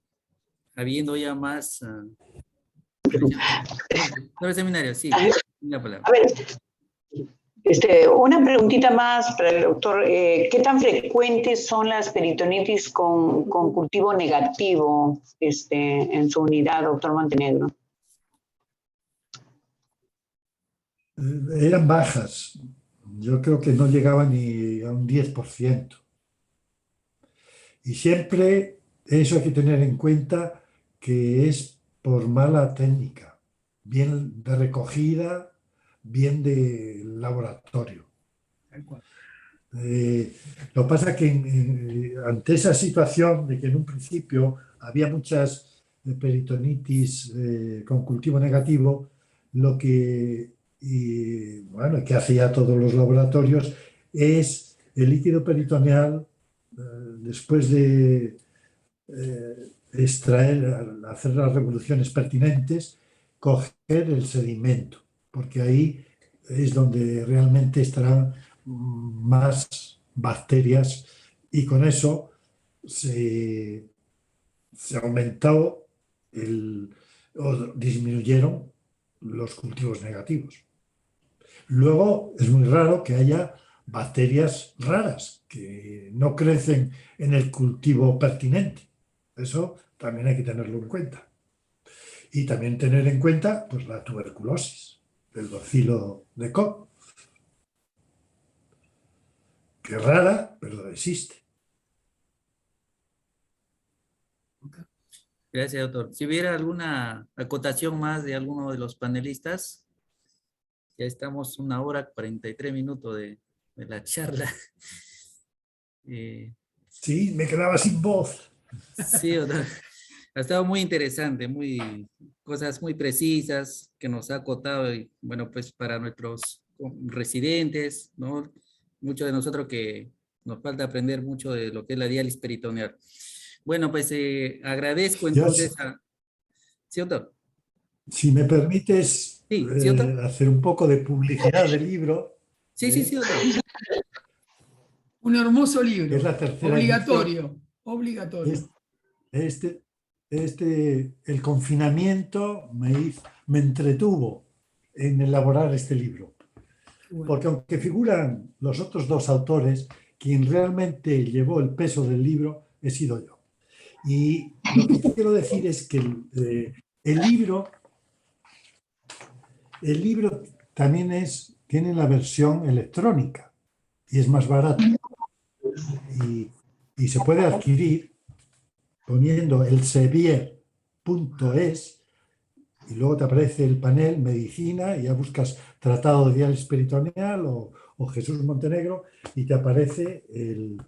habiendo ya más... Doctor Seminario, sí, la palabra. A ver, una preguntita más para el doctor. ¿Qué tan frecuentes son las peritonitis con cultivo negativo en su unidad, doctor Montenegro? Eran bajas. Yo creo que no llegaba ni a un 10%. Y siempre eso hay que tener en cuenta que es por mala técnica, bien de recogida, bien de laboratorio. Lo que pasa es que ante esa situación de que en un principio había muchas peritonitis con cultivo negativo, lo que, que hacía todos los laboratorios es el líquido peritoneal, después de extraer, hacer las revoluciones pertinentes, coger el sedimento, porque ahí es donde realmente estarán más bacterias y con eso se aumentó o disminuyeron los cultivos negativos. Luego es muy raro que haya bacterias raras que no crecen en el cultivo pertinente. Eso también hay que tenerlo en cuenta. Y también tener en cuenta pues, la tuberculosis del bacilo de Koch, que es rara, pero existe. Gracias, doctor. Si hubiera alguna acotación más de alguno de los panelistas, ya estamos 1 hora 43 minutos de la charla. Sí, me quedaba sin voz. Sí, doctor. Ha estado muy interesante, cosas muy precisas que nos ha acotado, y bueno, pues para nuestros residentes, ¿no? Muchos de nosotros que nos falta aprender mucho de lo que es la diálisis peritoneal. Bueno, pues agradezco entonces a... ¿Sí, doctor? Si me permites Sí, ¿sí, doctor? hacer un poco de publicidad del libro. Sí, sí, doctor. Un hermoso libro. Es la tercera obligatorio. Obligatorio. El confinamiento me entretuvo en elaborar este libro. Bueno. Porque aunque figuran los otros dos autores, quien realmente llevó el peso del libro he sido yo. Y lo que quiero decir es que el libro también tiene la versión electrónica y es más barato. Y se puede adquirir poniendo elsevier.es y luego te aparece el panel medicina y ya buscas tratado de diálisis peritoneal o Jesús Montenegro y te aparece el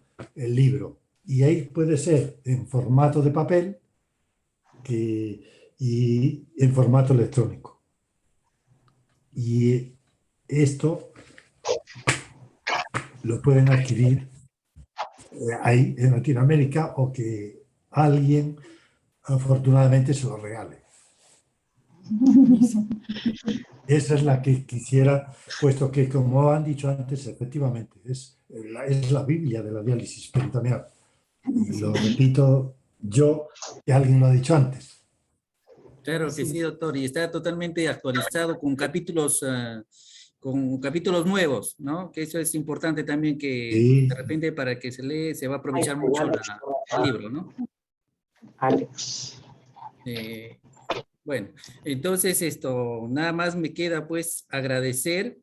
libro. Y ahí puede ser en formato de papel y en formato electrónico. Y esto lo pueden adquirir ahí en Latinoamérica o que alguien afortunadamente se lo regale. Esa es la que quisiera, puesto que, como han dicho antes, efectivamente, es la Biblia de la diálisis peritoneal. Y lo repito yo, que alguien lo ha dicho antes. Claro que sí, doctor, y está totalmente actualizado con capítulos nuevos, ¿no? Que eso es importante también, que Sí. de repente para que se lee se va a aprovechar mucho el libro, ¿no? Alex. Bueno, entonces nada más me queda pues agradecer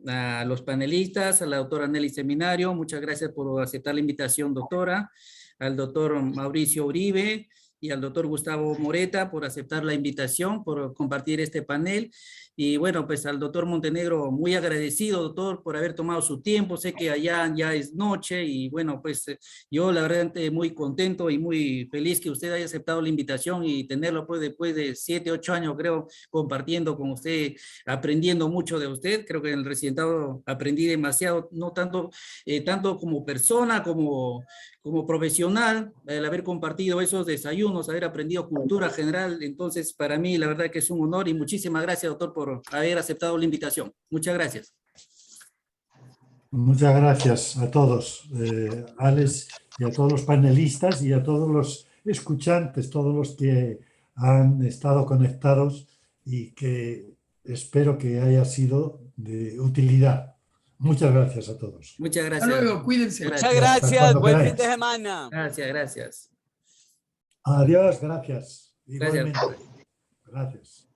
a los panelistas, a la doctora Nelly Seminario, muchas gracias por aceptar la invitación, doctora, al doctor Mauricio Uribe y al doctor Gustavo Moreta por aceptar la invitación, por compartir este panel. Y bueno, pues al doctor Montenegro, muy agradecido, doctor, por haber tomado su tiempo. Sé que allá ya es noche y bueno, pues yo la verdad muy contento y muy feliz que usted haya aceptado la invitación y tenerlo pues después de 7, 8 años, creo, compartiendo con usted, aprendiendo mucho de usted. Creo que en el residentado aprendí demasiado, no tanto como persona, como profesional, el haber compartido esos desayunos, haber aprendido cultura general. Entonces, para mí, la verdad que es un honor y muchísimas gracias, doctor, por haber aceptado la invitación. Muchas gracias. Muchas gracias a todos, Alex, y a todos los panelistas y a todos los escuchantes, todos los que han estado conectados y que espero que haya sido de utilidad. Muchas gracias a todos. Muchas gracias. Hasta luego, cuídense. Muchas gracias, buen fin de semana. Gracias, gracias. Adiós, gracias. Gracias. Igualmente. Gracias.